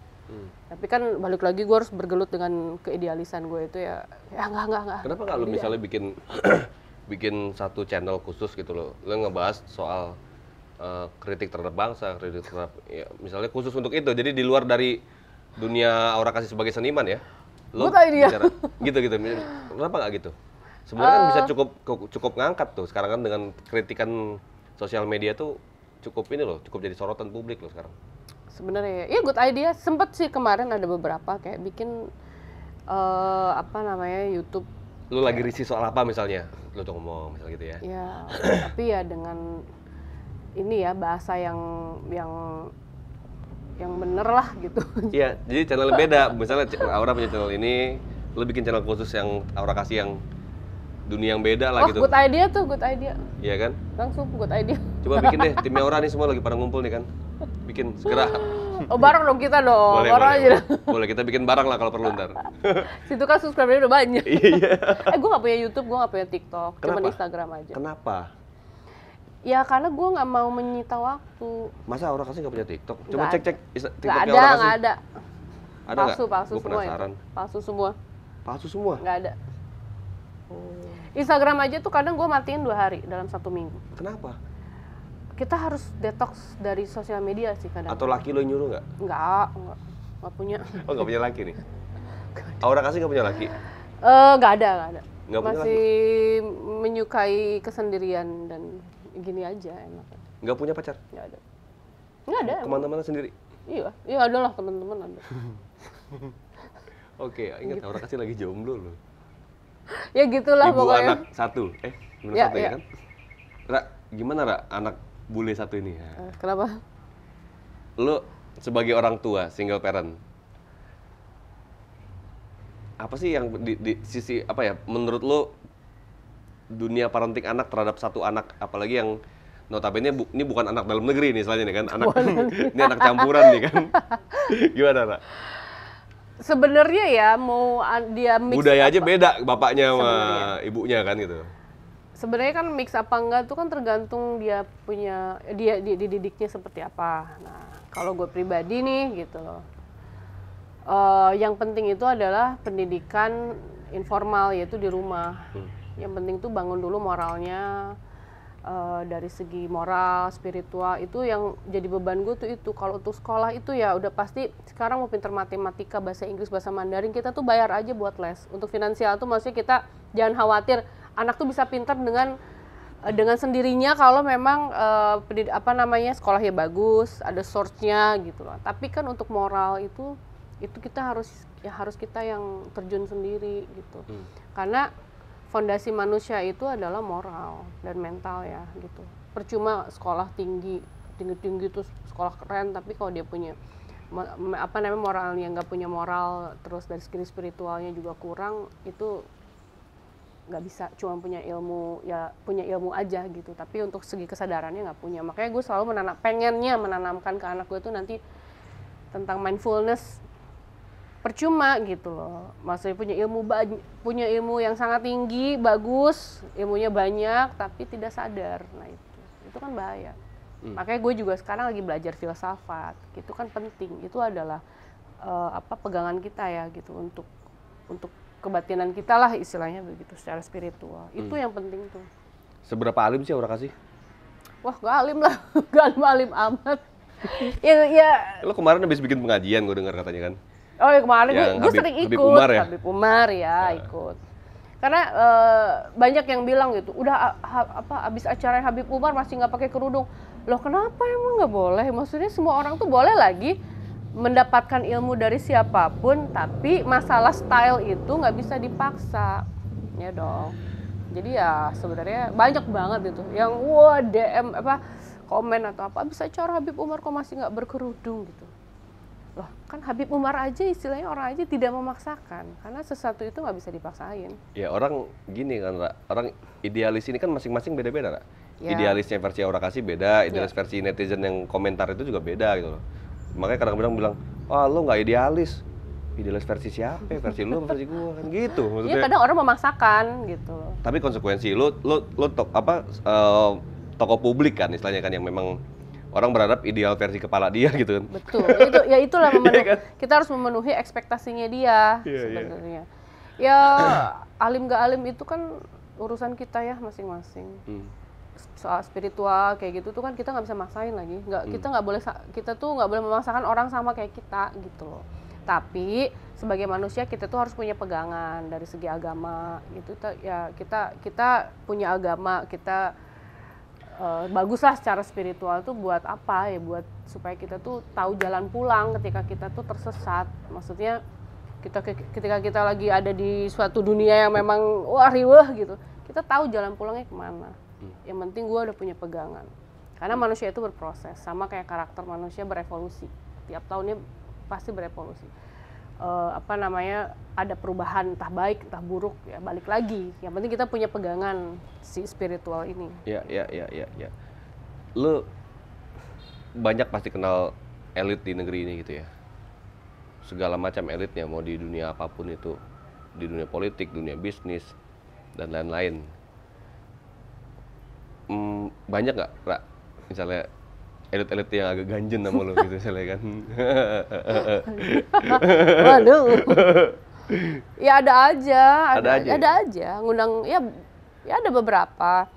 Tapi kan balik lagi gue harus bergelut dengan keidealisan gue itu ya enggak. Kenapa nggak lu misalnya bikin satu channel khusus gitu loh, lu ngebahas soal kritik terhadap bangsa, kritik terhadap ya, misalnya khusus untuk itu, jadi di luar dari dunia Aura Kasih sebagai seniman ya, lo bicara gitu. Kenapa nggak gitu? Sebenarnya kan bisa cukup ngangkat tuh sekarang kan dengan kritikan sosial media tuh cukup jadi sorotan publik loh sekarang. Sebenarnya ya good idea. Sempet sih kemarin ada beberapa kayak bikin YouTube. Lu lagi risih soal apa misalnya? Lu tuh ngomong misal gitu ya. Ya, tapi ya dengan ini ya bahasa yang bener lah gitu. Iya, jadi channel beda. Misalnya Aura punya channel ini, lu bikin channel khusus yang Aura Kasih yang dunia yang beda lah gitu. Good idea tuh, good idea. Iya kan? Langsung good idea. Coba bikin deh, timnya Aura nih semua lagi pada ngumpul nih kan. Bikin segera. Bareng dong kita dong. Boleh kita bikin bareng lah kalau perlu ntar. Situ kan subscriber-nya udah banyak. Iya. Gue nggak punya YouTube, gue nggak punya TikTok, cuma Instagram aja. Kenapa? Ya karena gue nggak mau menyita waktu. Masa Aura Kasih nggak punya TikTok? Coba cek TikToknya Aura Kasih. Nggak ada. Ada nggak? Palsu semua itu. Palsu semua. Nggak ada. Instagram aja tuh kadang gue matiin 2 hari dalam 1 minggu. Kenapa? Kita harus detox dari sosial media sih kadang. Atau laki lo yang nyuruh nggak? Nggak punya. Oh nggak punya laki nih? Aura Kasih nggak punya laki? Nggak ada. Masih menyukai kesendirian dan gini aja enak. Nggak punya pacar? Nggak ada. Kemana-mana sendiri? Iya ada lah, teman-teman ada. Oke, ingat Aura Kasih lagi jomblo loh. Ya gitulah pokoknya. Ibu anak satu, ya kan? Ra, gimana Ra, anak bule satu ini? Kenapa? Lo sebagai orang tua, single parent, apa sih yang di sisi apa ya? Menurut lo dunia parenting anak terhadap satu anak, apalagi yang notabene ini bukan anak dalam negeri nih, istilahnya nih kan, ini anak campuran nih kan? Gimana Ra? Sebenarnya ya mau dia mix budaya aja beda bapaknya sama ibunya kan gitu. Sebenarnya kan mix apa enggak tuh kan tergantung dia punya dia dididiknya seperti apa. Nah, kalau gue pribadi nih gitu loh. Yang penting itu adalah pendidikan informal, yaitu di rumah. Yang penting tuh bangun dulu moralnya, dari segi moral, spiritual, itu yang jadi beban gue tuh itu. Kalau untuk sekolah itu ya udah pasti sekarang mau pinter matematika, bahasa Inggris, bahasa Mandarin, kita tuh bayar aja buat les. Untuk finansial tuh maksudnya kita jangan khawatir, anak tuh bisa pinter dengan sendirinya kalau memang sekolahnya bagus, ada source-nya gitu loh. Tapi kan untuk moral itu kita harus kita yang terjun sendiri gitu. Karena fondasi manusia itu adalah moral dan mental ya gitu. Percuma sekolah tinggi terus sekolah keren, tapi kalau dia punya moralnya nggak punya moral, terus dari segi spiritualnya juga kurang, itu nggak bisa. Cuma punya ilmu aja gitu, tapi untuk segi kesadarannya nggak punya. Makanya gue selalu pengennya menanamkan ke anak gue tuh nanti tentang mindfulness. Percuma gitu loh, maksudnya punya ilmu yang sangat tinggi, bagus, ilmunya banyak, tapi tidak sadar. Nah itu kan bahaya. Makanya gue juga sekarang lagi belajar filsafat, itu kan penting. Itu adalah pegangan kita ya gitu, untuk kebatinan kita lah istilahnya begitu, secara spiritual. Itu yang penting tuh. Seberapa alim sih Aura Kasih? Wah, gak alim lah, gak alim amat. ya. Lo kemarin habis bikin pengajian, gue dengar katanya kan? Oh ya, kemarin gue sering ikut. Habib Umar ya? Habib Umar ya, ikut. Karena banyak yang bilang gitu, udah abis acara Habib Umar masih nggak pakai kerudung. Loh kenapa emang nggak boleh? Maksudnya semua orang tuh boleh lagi mendapatkan ilmu dari siapapun, tapi masalah style itu nggak bisa dipaksa, ya dong. Jadi ya sebenarnya banyak banget itu yang DM komen atau apa, bisa acara Habib Umar kok masih nggak berkerudung gitu. Loh, kan Habib Umar aja istilahnya orang aja tidak memaksakan, karena sesuatu itu nggak bisa dipaksain. Ya orang gini kan, Ra. Orang idealis ini kan masing-masing beda-beda, Ra. Ya. Idealisnya versi Aura Kasih beda, idealis versi netizen yang komentar itu juga beda gitu loh. Makanya kadang-kadang bilang, wah lo nggak idealis. Idealis versi siapa? Versi lu versi gua kan gitu maksudnya. Iya, kadang orang memaksakan gitu. Tapi konsekuensi tokoh publik kan istilahnya kan, yang memang orang berharap ideal versi kepala dia gitu kan. Betul. Itulah kita harus memenuhi ekspektasinya dia sebenarnya. Ya alim gak alim itu kan urusan kita ya masing-masing. Soal spiritual kayak gitu tuh kan kita nggak bisa maksain lagi. Kita tuh nggak boleh memaksakan orang sama kayak kita gitu loh. Tapi sebagai manusia kita tuh harus punya pegangan dari segi agama gitu. Kita punya agama, kita baguslah secara spiritual tuh buat apa ya, buat supaya kita tuh tahu jalan pulang ketika kita tuh tersesat. Maksudnya ketika kita lagi ada di suatu dunia yang memang riweh gitu, kita tahu jalan pulangnya kemana. Yang penting gue udah punya pegangan, karena manusia itu berproses, sama kayak karakter manusia berevolusi, tiap tahunnya pasti berevolusi. Ada perubahan, entah baik entah buruk, ya balik lagi. Yang penting kita punya pegangan si spiritual ini. Ya. Lu banyak pasti kenal elit di negeri ini gitu ya. Segala macam elitnya, mau di dunia apapun itu, di dunia politik, dunia bisnis, dan lain-lain. Banyak nggak, Ra? Misalnya elit-elit yang agak ganjen sama lo gitu misalnya kan. Waduh. Ya ada aja. Ngundang ya ada beberapa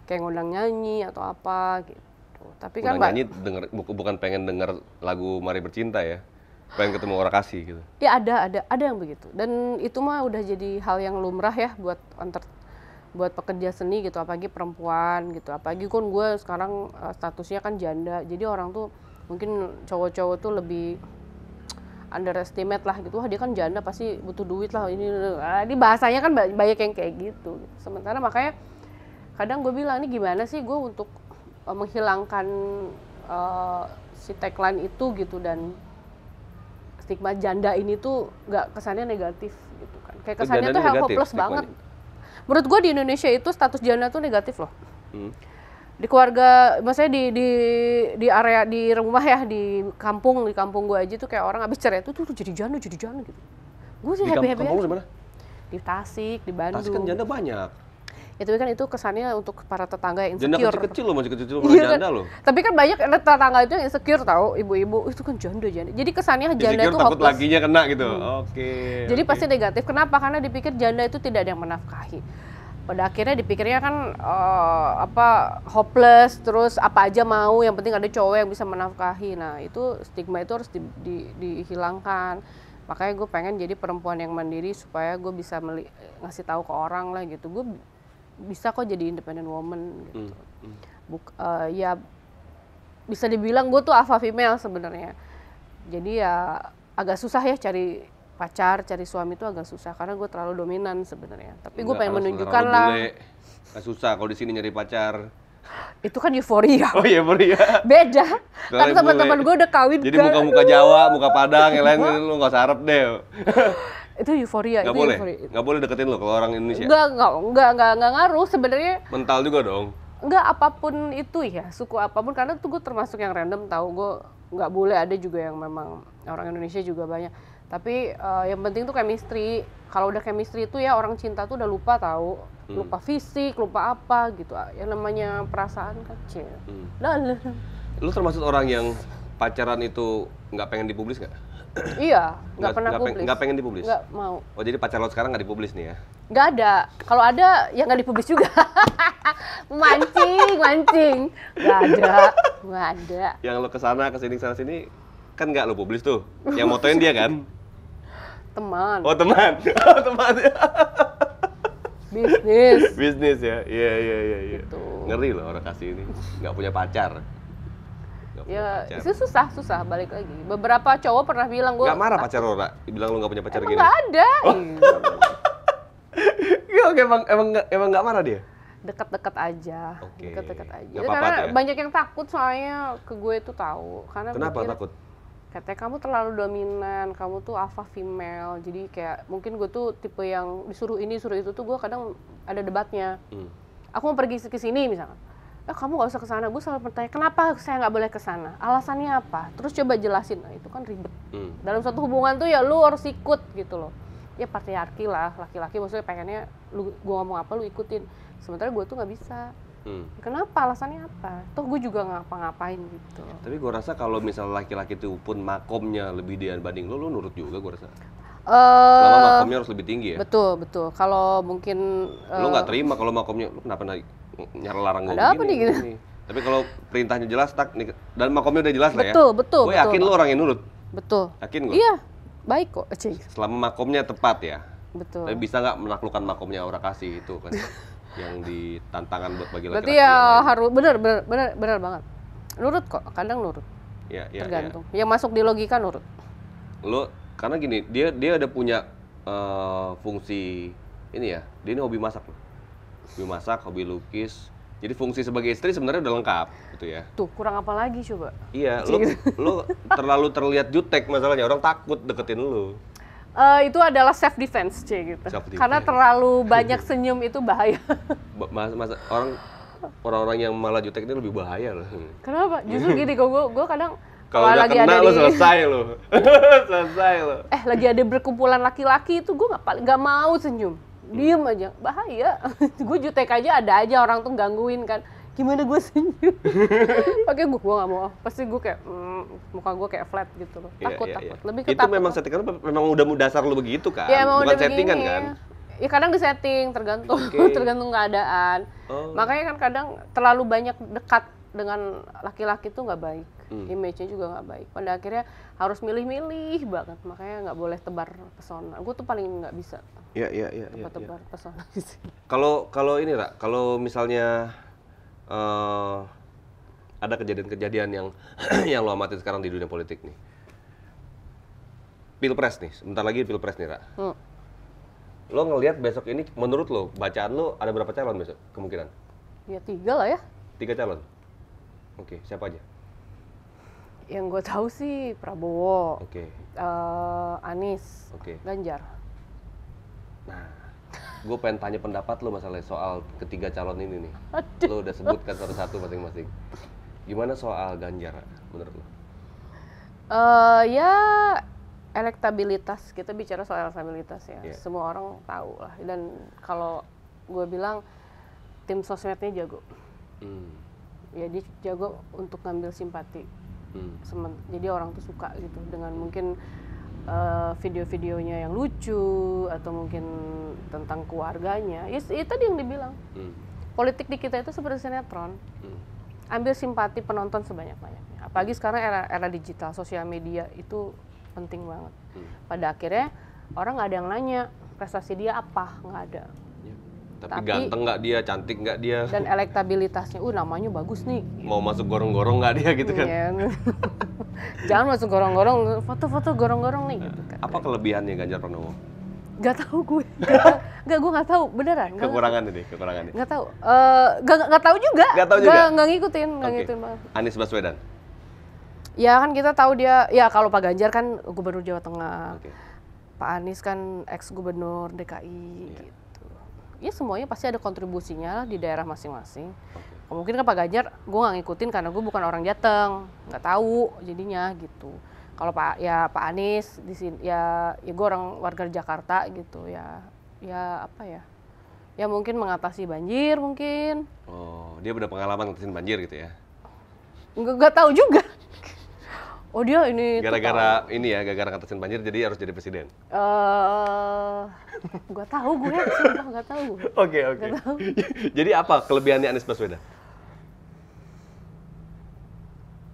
kayak ngundang nyanyi atau apa gitu. Tapi kan nyanyi bukan pengen denger lagu Mari Bercinta ya. Pengen ketemu Aura Kasih gitu. Ya ada yang begitu. Dan itu mah udah jadi hal yang lumrah ya buat pekerja seni gitu, apalagi perempuan gitu. Apalagi kan gue sekarang statusnya kan janda, jadi orang tuh mungkin cowok-cowok tuh lebih underestimate lah gitu. Wah dia kan janda pasti butuh duit lah, ini bahasanya kan banyak yang kayak gitu. Sementara makanya kadang gue bilang, ini gimana sih gue untuk menghilangkan si tagline itu gitu, dan stigma janda ini tuh nggak kesannya negatif gitu kan. Kayak kesannya tuh hopeless banget. Menurut gue di Indonesia itu status janda tuh negatif loh. Di keluarga, maksudnya di area, di rumah ya, di kampung gue aja tuh kayak orang abis cerai tuh jadi janda gitu. Gue sih happy aja. Kampung di mana? Di Tasik, di Bandung. Tasik kan janda banyak. Ya tapi kan itu kesannya untuk para tetangga yang insecure. Janda kecil-kecil loh, masih kecil-kecil malah janda loh. Tapi kan banyak tetangga itu yang insecure tahu, ibu-ibu itu kan janda. Jadi kesannya janda itu takut lakinya kena gitu. Jadi pasti negatif. Kenapa? Karena dipikir janda itu tidak ada yang menafkahi. Pada akhirnya dipikirnya kan hopeless, terus apa aja mau, yang penting ada cowok yang bisa menafkahi. Nah itu stigma itu harus dihilangkan. Makanya gue pengen jadi perempuan yang mandiri supaya gue bisa ngasih tahu ke orang lah gitu. Gue bisa kok jadi independent woman gitu. Ya bisa dibilang gue tuh alpha female sebenarnya. Jadi ya agak susah ya cari pacar, cari suami itu agak susah karena gue terlalu dominan sebenarnya. Tapi gue Enggak, pengen karena menunjukkan terlalu lah. bule. Nggak susah kalau di sini nyari pacar. Itu kan euforia. Oh iya, Maria. Beda. Kalau Kan teman-teman bule. gue udah kawin Jadi kan. muka-muka Jawa, muka Padang, yang lain lu nggak usah harap deh. Itu euforia. Nggak itu boleh, euforia. nggak boleh deketin lo kalau orang Indonesia. Enggak ngaruh sebenarnya. Mental juga dong. Enggak apapun itu ya, suku apapun, karena tuh gue termasuk yang random, tahu gue nggak boleh, ada juga yang memang orang Indonesia juga banyak. Tapi yang penting tuh chemistry. Kalau udah chemistry itu ya orang cinta tuh udah lupa tahu, lupa fisik, lupa apa gitu. Yang namanya perasaan kecil. Lu termasuk orang yang pacaran itu nggak pengen dipublis nggak? Iya, nggak pernah publis. Nggak pengen dipublis? Nggak mau. Oh jadi pacar lo sekarang nggak dipublis nih ya? Nggak ada. Kalau ada, ya nggak dipublis juga. Mancing. Nggak ada. Yang lo kesana kesana sini kan nggak lo publis tuh. Yang motoin dia kan? Teman. Oh teman. Oh teman. Bisnis. Bisnis ya. Iya. Gitu. Ngeri loh orang kasih ini. Nggak punya pacar. Nggak punya Ya, pacar. itu susah balik lagi. Beberapa cowok pernah bilang gue. Nggak marah pacar lo, Ra? Bilang lo nggak punya pacar Emang gini. nggak ada. Iya, oke, emang nggak marah dia? Deket-deket aja. Oke. Deket-deket aja. Nggak apa-apa Karena tuh ya? banyak yang takut soalnya ke gue itu tahu. Karena Kenapa mikir, takut? katanya kamu terlalu dominan, kamu tuh alpha female. Jadi kayak mungkin gue tuh tipe yang disuruh ini, suruh itu tuh gue kadang ada debatnya. Aku mau pergi ke sini misalkan. Kamu gak usah ke sana. Gue selalu bertanya, kenapa saya nggak boleh ke sana? Alasannya apa? Terus coba jelasin. Nah, itu kan ribet. Dalam suatu hubungan tuh ya lu harus ikut gitu loh. Ya patriarki lah, laki-laki maksudnya pengennya lu gua ngomong apa lu ikutin. Sementara gue tuh nggak bisa. Kenapa? Alasannya apa? Toh gue juga ngapa-ngapain gitu. Tapi gue rasa kalau misalnya laki-laki itu pun makomnya lebih dibanding lu nurut juga gue rasa. Selama makomnya harus lebih tinggi ya. Betul. Kalau mungkin Lu nggak terima kalau makomnya, lu kenapa larang gue ada apa nih gitu? begini? Tapi kalau perintahnya jelas, tak, nih, dan makomnya udah jelas lah ya. Betul. Gue yakin lu orang yang nurut. Betul. Yakin gue? Iya, baik kok. Selama makomnya tepat ya. Betul. Tapi bisa nggak menaklukkan makomnya orang kasih itu kan? Yang ditantangan buat bagi laki-laki. Berarti ya harus benar banget. Nurut kok, kadang nurut. Ya. Tergantung. Yang masuk di logika nurut. Lo karena gini, dia ada punya fungsi ini ya. Dia ini hobi masak loh. Hobi masak, hobi lukis. Jadi fungsi sebagai istri sebenarnya udah lengkap gitu ya. Tuh, kurang apa lagi coba? Iya, lo terlalu terlihat jutek masalahnya. Orang takut deketin lo. Itu adalah self defense, gitu. Karena terlalu banyak senyum itu bahaya. Orang-orang yang malah jutek ini lebih bahaya loh. Kenapa? Justru gini, gue kadang kalau udah lagi kena ada lo selesai lo. Selesai lo. lagi ada berkumpulan laki-laki itu gue nggak mau senyum, diem aja, bahaya. Gue jutek aja, ada aja orang tuh gangguin kan, gimana gue senyum? Pakai gue nggak mau, pasti gue kayak muka gue kayak flat gitu loh, takut. Lebih ke itu takut. memang settingan, memang udah dasar lo begitu kan, ya, bukan udah settingan begini. kan? Ya kadang disetting, tergantung tergantung keadaan. Makanya kan kadang terlalu banyak dekat dengan laki-laki tuh nggak baik, image-nya juga nggak baik. Pada akhirnya harus milih-milih banget, makanya nggak boleh tebar pesona. Gue tuh paling nggak bisa. Iya. Tebar pesona. Kalau ini Ra, kalau misalnya ada kejadian-kejadian yang yang lo amatin sekarang di dunia politik nih. Pilpres nih, sebentar lagi Pilpres nih, Ra. Lo ngelihat besok ini, menurut lo, bacaan lo ada berapa calon besok kemungkinan? Ya 3 lah ya. 3 calon? Oke, siapa aja? Yang gue tahu sih Prabowo, Anies, Ganjar. Nah, gue pengen tanya pendapat lo masalah soal ketiga calon ini nih. Lo udah sebutkan satu-satu masing-masing. Gimana soal Ganjar menurut lo? Ya elektabilitas, kita bicara soal elektabilitas ya. Semua orang tahu lah. Dan kalau gue bilang tim sosmednya jago. Ya dia jago untuk ngambil simpati. Jadi orang tuh suka gitu dengan mungkin video-videonya yang lucu atau mungkin tentang keluarganya. Ya tadi yang dibilang. Politik di kita itu seperti sinetron. Ambil simpati penonton sebanyak-banyaknya. Apalagi sekarang era digital, sosial media itu penting banget. Pada akhirnya orang nggak ada yang nanya prestasi dia apa, nggak ada. Tapi ganteng nggak dia, cantik nggak dia. Dan elektabilitasnya, namanya bagus nih. Mau masuk gorong-gorong nggak dia gitu kan? Jangan masuk gorong-gorong, foto-foto gorong-gorong nih gitu kan. Apa kelebihannya Ganjar Pranowo? Gak tahu gue. Gak, gue gak tahu beneran. Kekurangannya. Gak tahu. Gak tahu juga. Gak ngikutin, banget. Anies Baswedan. Ya kan kita tahu dia, ya kalau Pak Ganjar kan Gubernur Jawa Tengah. Oke. Pak Anies kan ex-gubernur DKI gitu. Ya semuanya pasti ada kontribusinya lah di daerah masing-masing. Mungkin kan Pak Ganjar gue nggak ngikutin karena gue bukan orang Jateng, nggak tahu jadinya gitu. Kalau Pak Anies di sini ya gue orang warga Jakarta gitu ya apa ya? Ya mungkin mengatasi banjir mungkin. Oh, dia udah pengalaman ngatasin banjir gitu ya? Nggak tahu juga. Oh dia ini gara-gara ngatasin banjir jadi harus jadi presiden. Gak tahu gue, sumpah gak tahu. Oke. Jadi apa kelebihannya Anies Baswedan?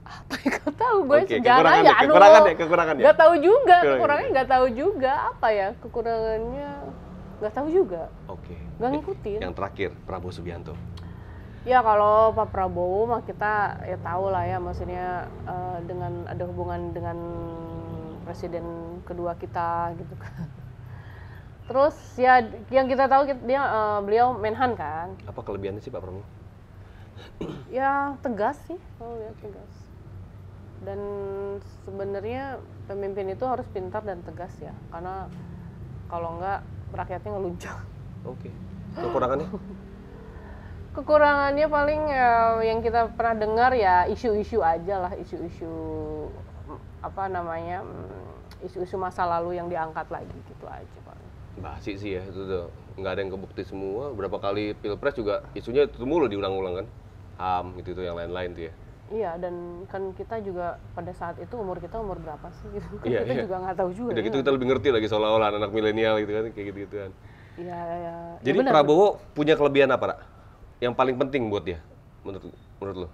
Apa yang gak tahu gue sejarahnya? Kekurangannya. Gak tahu juga, kekurangannya gak tahu juga apa ya kekurangannya. Gak tahu juga. Oke. Gak ngikutin. Yang terakhir Prabowo Subianto. Ya kalau Pak Prabowo mah kita ya tahu lah ya, maksudnya dengan ada hubungan dengan presiden kedua kita gitu kan. Terus ya yang kita tahu beliau Menhan kan. Apa kelebihannya sih Pak Prabowo? Ya tegas sih, tegas. Dan sebenarnya pemimpin itu harus pintar dan tegas ya, karena kalau enggak rakyatnya ngeluncang. Oke. Kekurangannya? Kekurangannya paling yang kita pernah dengar ya isu-isu aja lah, isu-isu isu-isu masa lalu yang diangkat lagi gitu aja Pak. Basi sih ya, itu tuh nggak ada yang kebukti semua. Berapa kali pilpres juga isunya itu mulu diulang-ulang kan, HAM gitu yang lain-lain tuh ya. Iya, dan kan kita juga pada saat itu umur kita umur berapa sih gitu kan, iya, kita juga nggak tahu juga. Udah gitu kita lebih ngerti lagi seolah-olah anak milenial gitu kan, kayak gitu kan. Iya. Jadi ya Prabowo punya kelebihan apa, Ra? Yang paling penting buat dia, menurut lo?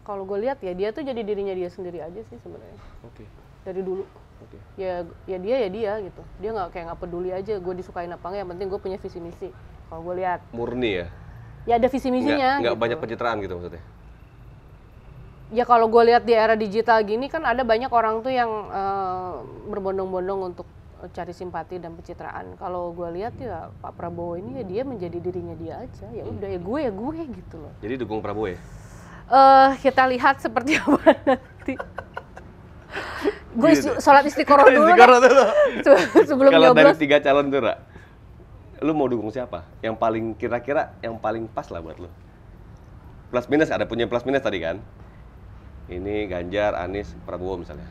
Kalau gue lihat ya dia tuh jadi dirinya dia sendiri aja sih sebenarnya. Oke. Dari dulu. Oke. Ya dia gitu. Dia nggak peduli aja gue disukain apa enggak, yang penting gue punya visi misi. Kalau gue lihat. Murni ya? Ya ada visi misinya. Nggak gitu. banyak pencitraan gitu maksudnya? Ya kalau gue lihat di era digital gini kan ada banyak orang tuh yang berbondong-bondong untuk cari simpati dan pencitraan. Kalau gue lihat ya Pak Prabowo ini ya dia menjadi dirinya dia aja. Ya udah ya gue gitu loh. Jadi dukung Prabowo ya? Kita lihat seperti apa nanti. Gue sholat istiqoroh dulu. Sebelum kalau nyoblos. Dari 3 calon tuh, Ra, lu mau dukung siapa? Yang paling kira-kira yang paling pas lah buat lu? Plus minus, ada punya plus minus tadi kan? Ini Ganjar, Anies, Prabowo misalnya.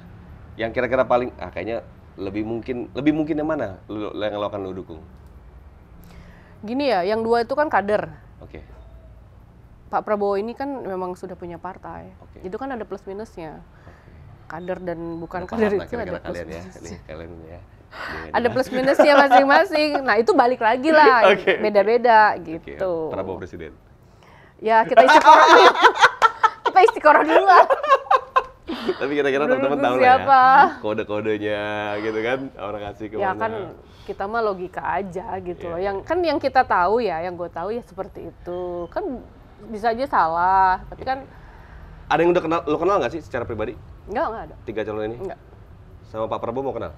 Yang kira-kira paling kayaknya lebih mungkin yang mana yang lo akan lo dukung? Gini ya, yang dua itu kan kader. Oke. Pak Prabowo ini kan memang sudah punya partai. Oke. Itu kan ada plus minusnya. Kader dan bukan Nah, kader itu ada plus kalian ya. minusnya. Nih, kalian ya. Ada plus minusnya masing-masing. Nah itu balik lagi lah, beda-beda gitu. Prabowo presiden. Ya kita istiqoroh dulu. Kita istiqoroh dulu lah. Tapi kira-kira teman-teman tahu lah ya kode-kodenya gitu kan, orang kasih ke ya mana. kan kita mah logika aja gitu loh. Yang kita tahu ya, yang gue tahu ya seperti itu. Kan bisa aja salah, tapi kan ada yang udah lo kenal nggak sih secara pribadi? Enggak ada. 3 calon ini? Enggak. Sama Pak Prabowo mau kenal?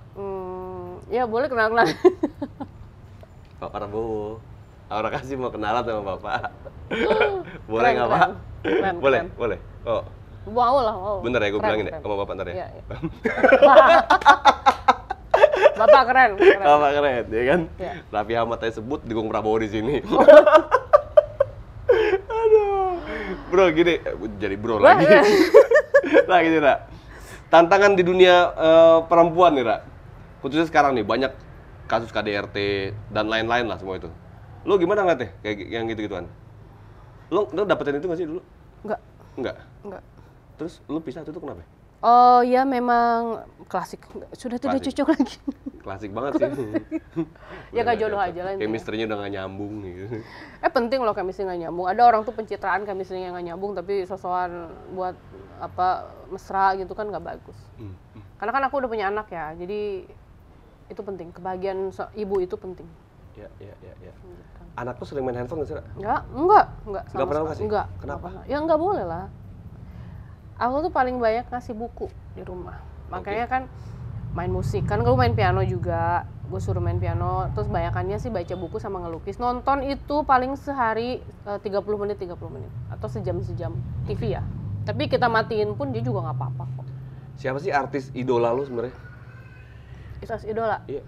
Ya boleh kenal-kenal. Pak Prabowo, orang kasih mau kenalan sama Bapak. Boleh nggak Pak? Boleh. Oh. Mau lah, mau. Bener ya, gue bilangin ya sama Bapak ntar ya? Iya. Bapak keren. Bapak keren, ya kan? Ya. Raffi Ahmad saya sebut dukung Prabowo di sini. Aduh. Bro, gini, jadi bro lagi. Nah gini, Ra. Tantangan di dunia perempuan nih, Ra. Khususnya sekarang nih, banyak kasus KDRT dan lain-lain lah semua itu. Lu gimana ngeliatnya kayak yang gitu-gituan? Lu dapetin itu nggak sih dulu? Enggak. Terus lu pisah itu tuh kenapa? Oh ya memang klasik. Sudah tidak cocok lagi. Klasik banget sih. Ya nggak jodoh aja lah. Chemistry-nya udah nggak nyambung gitu. Penting loh chemistry nggak nyambung. Ada orang tuh pencitraan chemistry-nya nggak nyambung, tapi sosokan buat mesra gitu kan nggak bagus. Karena kan aku udah punya anak ya, jadi itu penting. Kebahagiaan ibu itu penting. Ya. Anak tuh sering main handphone nggak sih? Enggak. Nggak pernah kasih? Enggak. Kenapa? Ya nggak boleh lah. Aku tuh paling banyak ngasih buku di rumah. Makanya kan main musik. Kan gue main piano juga, gue suruh main piano. Terus banyakannya sih baca buku sama ngelukis. Nonton itu paling sehari 30 menit atau sejam-sejam TV ya. Tapi kita matiin pun dia juga nggak apa-apa kok. Siapa sih artis idola lu sebenarnya? Artis idola? Iya.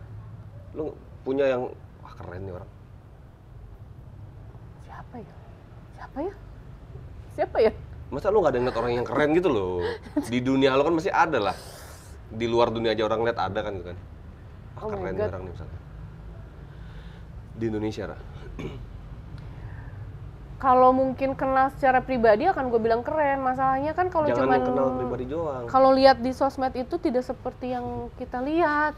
Lu punya yang wah keren nih orang. Siapa ya? Masa lu nggak ada ngeliat orang yang keren gitu loh? Di dunia lu kan masih ada lah. Di luar dunia aja orang lihat ada kan gitu kan. Ah, Oh my keren nih God. orang nih misalnya. Di Indonesia, Ra. Kalau mungkin kenal secara pribadi akan gue bilang keren. Masalahnya kan kalau Jangan cuman yang kenal pribadi doang. kalau lihat di sosmed itu tidak seperti yang kita lihat.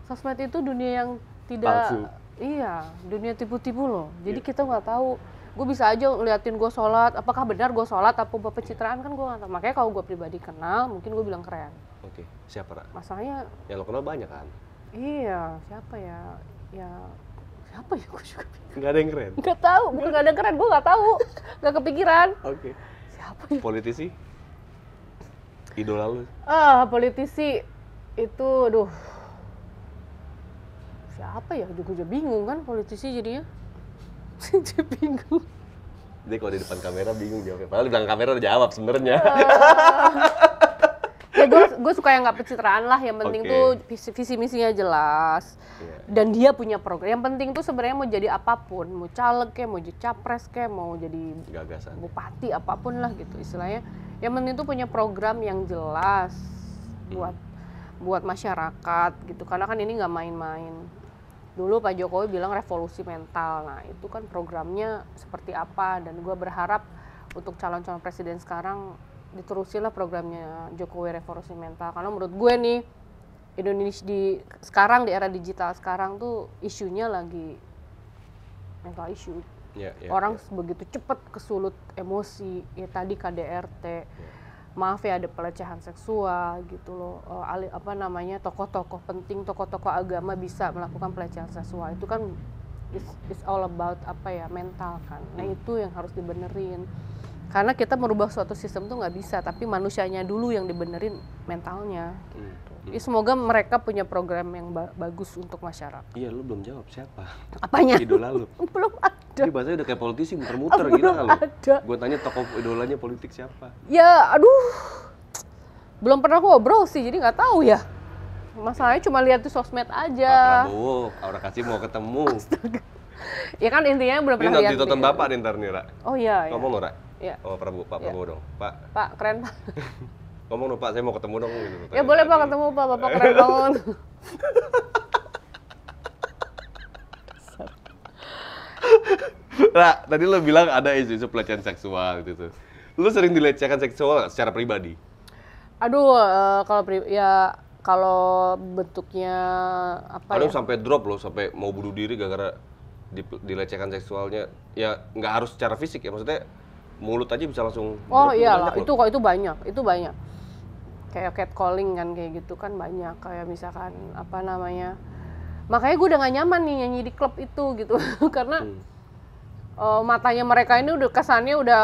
Sosmed itu dunia yang tidak Palsu. iya, dunia tipu-tipu loh. Jadi kita nggak tahu. Gue bisa aja ngeliatin gue sholat, apakah benar gue sholat apa pencitraan kan gue nggak tahu. Makanya kalau gue pribadi kenal, mungkin gue bilang keren. Oke, siapa, Ra? Masalahnya Yang lo kenal banyak kan? iya, siapa ya? Ya siapa ya, gue juga Nggak ada yang keren. nggak tahu. Bukan nggak ada keren, gue nggak tahu, nggak kepikiran. Oke. Siapa ya? Politisi? Idola lu? Politisi itu, aduh, siapa ya? Juga bingung kan politisi jadinya. Jadi bingung. Dia kalau di depan kamera bingung jawabnya. Padahal di belakang kamera udah jawab sebenarnya. Ya gue suka yang nggak pencitraan lah. Yang penting Oke. tuh visi misinya jelas. Iya. Dan dia punya program. Yang penting tuh sebenarnya mau jadi apapun, mau caleg kayak, mau jadi capres kayak, mau jadi Gagasan. bupati apapun lah gitu istilahnya. Yang penting tuh punya program yang jelas buat masyarakat gitu. Karena kan ini nggak main-main. Dulu Pak Jokowi bilang revolusi mental. Nah itu kan programnya seperti apa. Dan gue berharap untuk calon-calon presiden sekarang diterusilah programnya Jokowi revolusi mental. Karena menurut gue nih Indonesia sekarang di era digital sekarang tuh isunya lagi mental issue. Ya, ya, Orang ya. begitu cepat kesulut emosi. Ya tadi KDRT. Maaf ya ada pelecehan seksual gitu loh. Tokoh-tokoh penting, tokoh-tokoh agama bisa melakukan pelecehan seksual. Itu kan it's all about mental kan. Nah itu yang harus dibenerin. Karena kita merubah suatu sistem tuh nggak bisa, tapi manusianya dulu yang dibenerin mentalnya. Ya, semoga mereka punya program yang bagus untuk masyarakat. Iya, lu belum jawab siapa? Apanya? Idola lu. Belum ada. Dia bahasanya udah kayak politisi muter-muter Belum gila lu. ada. Gue tanya tokoh idolanya politik siapa? Ya, aduh, belum pernah ngobrol sih, jadi nggak tahu ya. Masalahnya cuma lihat di sosmed Pak aja. Prabowo, Aura Kasih mau ketemu. Ya kan intinya belum Ini pernah nanti lihat. ditonton Bapak nih ntar nih, Ra. Oh iya. Ngomong lo, Ra. Iya. Oh, Pak Prabowo dong. Pak, Pak, keren Pak. ngomong dong Pak, saya mau ketemu dong. Gitu, Ya boleh Pak ketemu Pak, Bapak keren banget. Ra, tadi lo bilang ada isu-isu pelecehan seksual gitu. Lu sering dilecehkan seksual nggak secara pribadi? Aduh, kalau bentuknya Ada yang sampai drop loh, sampai mau bunuh diri gara-gara dilecehkan seksualnya. Ya nggak harus secara fisik ya, maksudnya mulut aja bisa langsung. Oh drop, iyalah, banyak itu loh. kok itu banyak. Kayak catcalling kan kayak gitu kan banyak. Kayak misalkan makanya gue udah gak nyaman nih nyanyi di klub itu gitu. Karena matanya mereka ini udah kesannya udah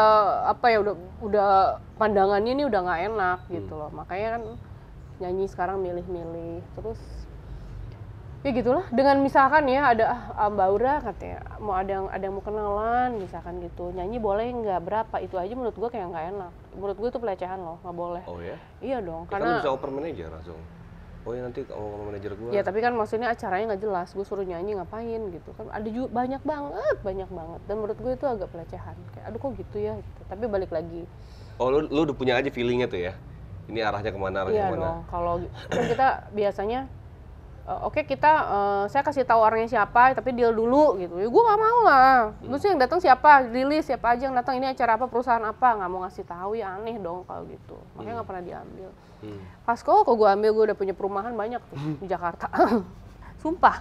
pandangannya ini udah nggak enak gitu loh. Makanya kan nyanyi sekarang milih-milih. Terus ya gitulah, dengan misalkan ya ada Mbak Aura katanya mau ada yang mau kenalan misalkan gitu, nyanyi boleh nggak, berapa, itu aja menurut gue kayak nggak enak. Menurut gue itu pelecehan loh, nggak boleh. Oh ya? Iya dong, Ya, karena kan bisa oper manajer langsung. Oh ya nanti kalau ngomong manajer gue. ya tapi kan maksudnya acaranya nggak jelas, gue suruh nyanyi ngapain gitu kan, ada juga banyak banget, dan menurut gue itu agak pelecehan. Kayak aduh kok gitu ya gitu. Tapi balik lagi. Oh lu udah punya aja feelingnya tuh ya? Ini arahnya kemana, arahnya Iya kemana? dong, kalau kan kita biasanya saya kasih tahu orangnya siapa, tapi deal dulu gitu. Ya gue nggak mau lah. Terus yang datang siapa, rilis siapa aja yang datang, ini acara apa, perusahaan apa, nggak mau ngasih tahu, ya aneh dong kalau gitu. Makanya nggak pernah diambil. Pas kok gue ambil, gue udah punya perumahan banyak tuh di Jakarta. Sumpah.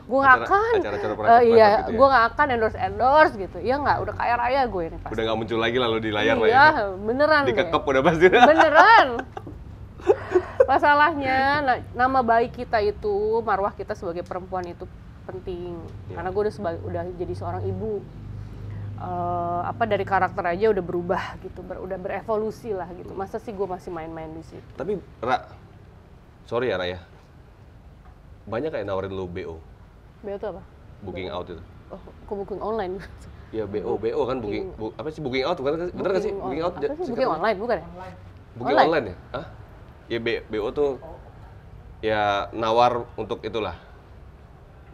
Gue nggak akan. Acara-acara private gitu ya? Gue nggak akan endorse gitu. Iya nggak, udah kaya raya gue ini pasti. Udah nggak muncul lagi lalu di layar lah ya? Iya, beneran deh. Dikekep udah pasti. Beneran. Masalahnya nama baik kita itu, marwah kita sebagai perempuan itu penting. Karena gue udah jadi seorang ibu. Dari karakter aja udah berubah gitu, udah berevolusi lah gitu. Masa sih gue masih main-main di situ? Tapi Ra, sorry ya Raya, banyak kayak nawarin lu BO, BO itu apa? booking out itu. Oh, kok booking online? Ya BO kan booking, apa sih booking out, bener nggak sih? Booking out, Apa sih? Booking online, bukan ya? booking online ya? Hah? Ya BO tuh ya nawar untuk itulah.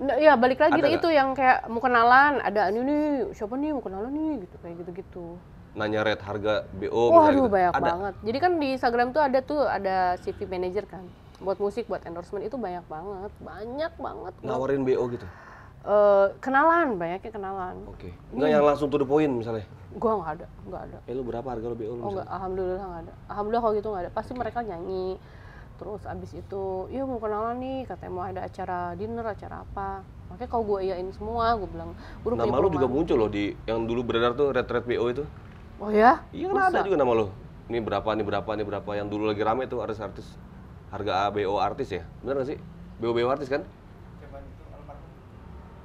Nah, ya balik lagi Ada deh, itu yang kayak mau kenalan, ada ini nih, siapa nih mau kenalan nih, gitu kayak gitu-gitu. Nanya rate harga BO Waduh, gitu. banyak Ada. banget. Jadi kan di Instagram tuh ada CV manager kan, buat musik, buat endorsement itu banyak banget. Nawarin BO gitu. Kenalan, banyaknya kenalan. Oke. Nggak yang langsung to the point misalnya. Gua nggak ada. Lu berapa harga lo BO lu? Oh enggak, alhamdulillah nggak ada. Alhamdulillah kalau gitu nggak ada. Pasti mereka nyanyi. Terus abis itu, iya mau kenalan nih, katanya mau ada acara dinner, acara apa. Makanya kalau gue iyain semua, gue bilang, gue Nama lu juga muncul loh di yang dulu beredar tuh rate BO itu. Oh ya? Iya kan ada juga nama lo. Ini berapa yang dulu lagi rame tuh artis-artis. Harga BO artis ya? Bener nggak sih? BO artis kan?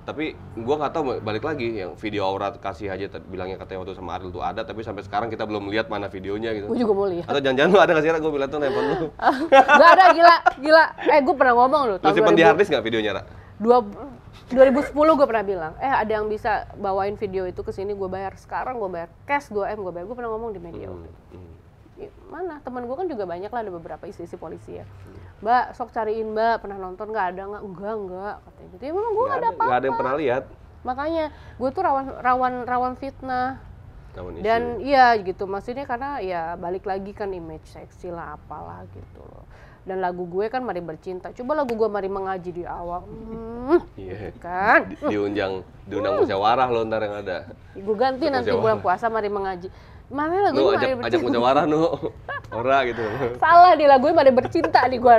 Tapi gua nggak tahu, balik lagi yang video Aura kasih aja bilangnya katanya waktu sama Ariel tuh ada, tapi sampai sekarang kita belum lihat mana videonya gitu. Gue juga mau lihat. Atau jangan-jangan lu ada nggak sih? Gue bilang tuh nelfon lu. Gak ada, gila. Gue pernah ngomong loh. Lu simpan di hard disk nggak videonya, Ra? 2010 gue pernah bilang, ada yang bisa bawain video itu ke sini, gue bayar. Sekarang gue bayar cash 2M, gue bayar. Gue pernah ngomong di media. Mana teman gue kan juga banyak lah, ada beberapa isi polisi ya. Mbak, sok cariin Mbak, pernah nonton nggak? Ada nggak? Enggak katanya gitu. Ya memang gue nggak ada apa-apa. Nggak ada yang pernah lihat. Makanya gue tuh rawan fitnah. Rawan Dan iya gitu, maksudnya karena ya balik lagi kan image seksi lah apalah gitu loh. Dan lagu gue kan Mari Bercinta. Coba lagu gue Mari Mengaji di awal. Iya. Kan? Diundang musyawarah lo ntar yang ada. Gue ganti nanti bulan puasa Mari Mengaji. Mana lagu Lu Mari Bercinta? ajak musyawarah nu. Ora gitu. Salah di lagunya Mari Bercinta di gue.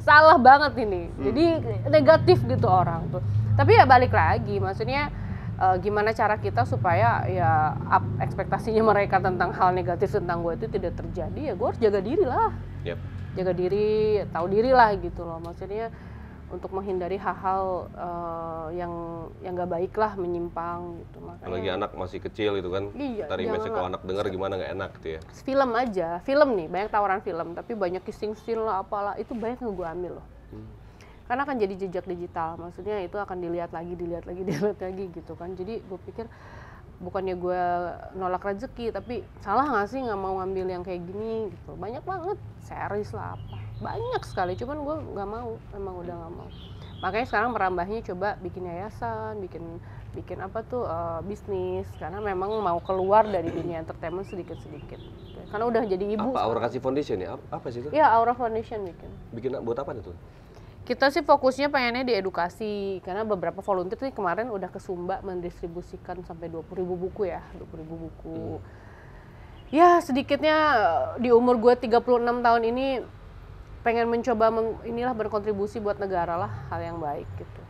Salah banget ini. Jadi negatif gitu orang tuh. Tapi ya balik lagi, maksudnya gimana cara kita supaya ya ekspektasinya mereka tentang hal negatif tentang gue itu tidak terjadi, ya gue harus jaga diri lah. Yep. Jaga diri, tahu diri lah gitu loh. Maksudnya untuk menghindari hal-hal yang nggak baik lah, menyimpang gitu. Makanya Lagi anak masih kecil gitu kan. Iya, Ntar image-nya kalau anak denger gimana nggak enak gitu ya. film aja, film nih banyak tawaran film, tapi banyak kissing scene lah apalah, itu banyak yang gue ambil loh. Karena akan jadi jejak digital, maksudnya itu akan dilihat lagi gitu kan. Jadi gue pikir bukannya gue nolak rezeki, tapi salah nggak sih nggak mau ngambil yang kayak gini gitu. Banyak banget series lah apa, banyak sekali, cuman gue nggak mau, emang udah nggak mau. Makanya sekarang merambahnya coba bikin yayasan, bikin apa tuh bisnis, karena memang mau keluar dari dunia entertainment sedikit-sedikit. Karena udah jadi ibu. Apa Aura Kasih Foundation ya? Apa sih itu? Ya, Aura Foundation bikin. Bikin buat apa itu? Kita sih fokusnya pengennya di edukasi, karena beberapa volunteer nih kemarin udah ke Sumba mendistribusikan sampai 20.000 buku ya, 20.000 buku. Ya sedikitnya di umur gue 36 tahun ini pengen mencoba inilah berkontribusi buat negara lah, hal yang baik gitu.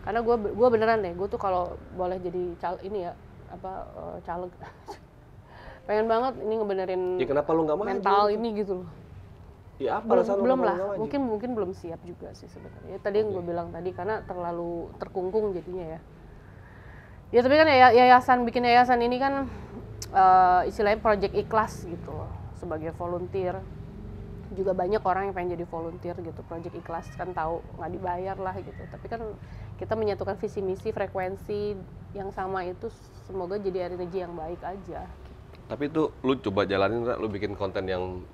Karena gue beneran deh, gue tuh kalau boleh jadi caleg, pengen banget ini ngebenerin Ya kenapa lu nggak maju? mental ini gitu loh. Ya apa belum lah, mungkin belum siap juga sih sebenarnya. Tadi yang gue bilang tadi, karena terlalu terkungkung jadinya ya. Ya tapi kan bikin yayasan ini kan istilahnya project ikhlas gitu loh, sebagai volunteer. Juga banyak orang yang pengen jadi volunteer gitu, project ikhlas kan tahu nggak dibayar lah gitu. Tapi kan kita menyatukan visi misi, frekuensi yang sama itu, semoga jadi energi yang baik aja. Tapi itu lu coba jalanin, lu bikin konten yang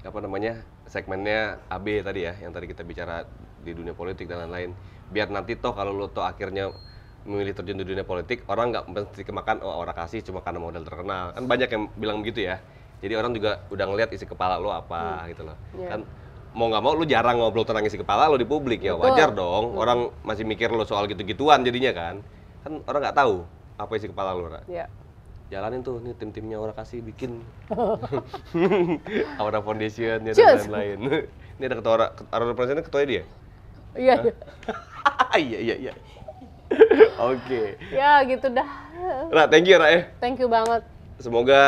apa namanya, segmennya AB tadi ya, yang tadi kita bicara di dunia politik dan lain-lain, biar nanti toh kalau lu toh akhirnya memilih terjun di dunia politik, orang nggak mesti kemakan Aura Kasih cuma karena model terkenal, kan banyak yang bilang begitu ya. Jadi orang juga udah ngeliat isi kepala lu apa gitu loh. Kan mau nggak mau lu jarang ngobrol tentang isi kepala lu di publik ya. Betul. Wajar dong, orang masih mikir lu soal gitu-gituan jadinya kan orang nggak tahu apa isi kepala lu. Iya. Jalanin tuh, nih tim-timnya Aura Kasih bikin Aura Foundation dan lain-lain. Ini ada Aura Foundation, ketuanya dia? Iya. Iya. Oke. Ya gitu dah. Ra, thank you Ra ya. Thank you banget. Semoga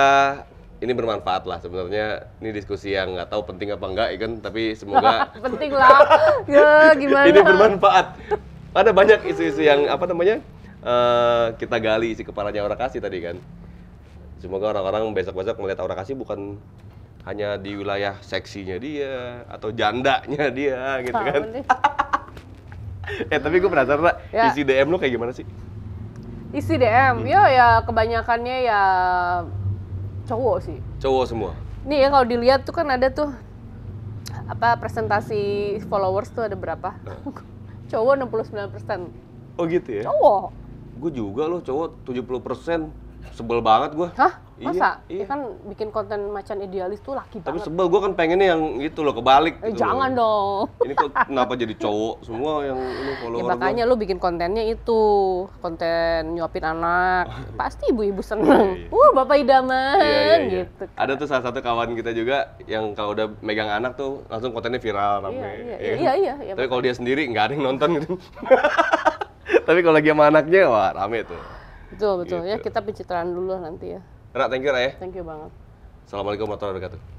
ini bermanfaat lah. Sebenarnya ini diskusi yang nggak tahu penting apa enggak ya kan, tapi semoga penting lah. Ya gimana? Ini bermanfaat. Ada banyak isu-isu yang apa namanya kita gali isi kepalanya Aura Kasih tadi kan. Semoga orang-orang besok-besok melihat Aura Kasih bukan hanya di wilayah seksinya dia atau jandanya dia gitu kan. Tahu deh. Tapi gue penasaran, Ra, Ya. isi DM lu kayak gimana sih? Isi DM, ya kebanyakannya ya cowok sih. Cowok semua. Nih ya kalau dilihat tuh kan ada tuh apa presentasi followers tuh ada berapa? Cowok 69%. Oh gitu ya? Cowok. Gue juga loh cowok 70%. Sebel banget gue. Hah? Iya, Masa? iya. Ya kan bikin konten macan idealis tuh laki Tapi banget. sebel, gue kan pengennya yang gitu loh, kebalik gitu Jangan loh. dong. Ini kok kenapa jadi cowok semua yang ini Ya follower makanya gua? lu bikin kontennya itu, konten nyuapin anak. Pasti ibu-ibu seneng. Iya. Bapak idaman Iya. gitu. Ada tuh salah satu kawan kita juga yang kalau udah megang anak tuh langsung kontennya viral rame. Iya. Tapi kalau dia sendiri nggak ada yang nonton gitu. Tapi kalau lagi sama anaknya, wah rame tuh. Betul. Ya Gitu. kita pencitraan dulu nanti ya. Ra, thank you Ra ya. Thank you banget. Assalamualaikum warahmatullahi wabarakatuh.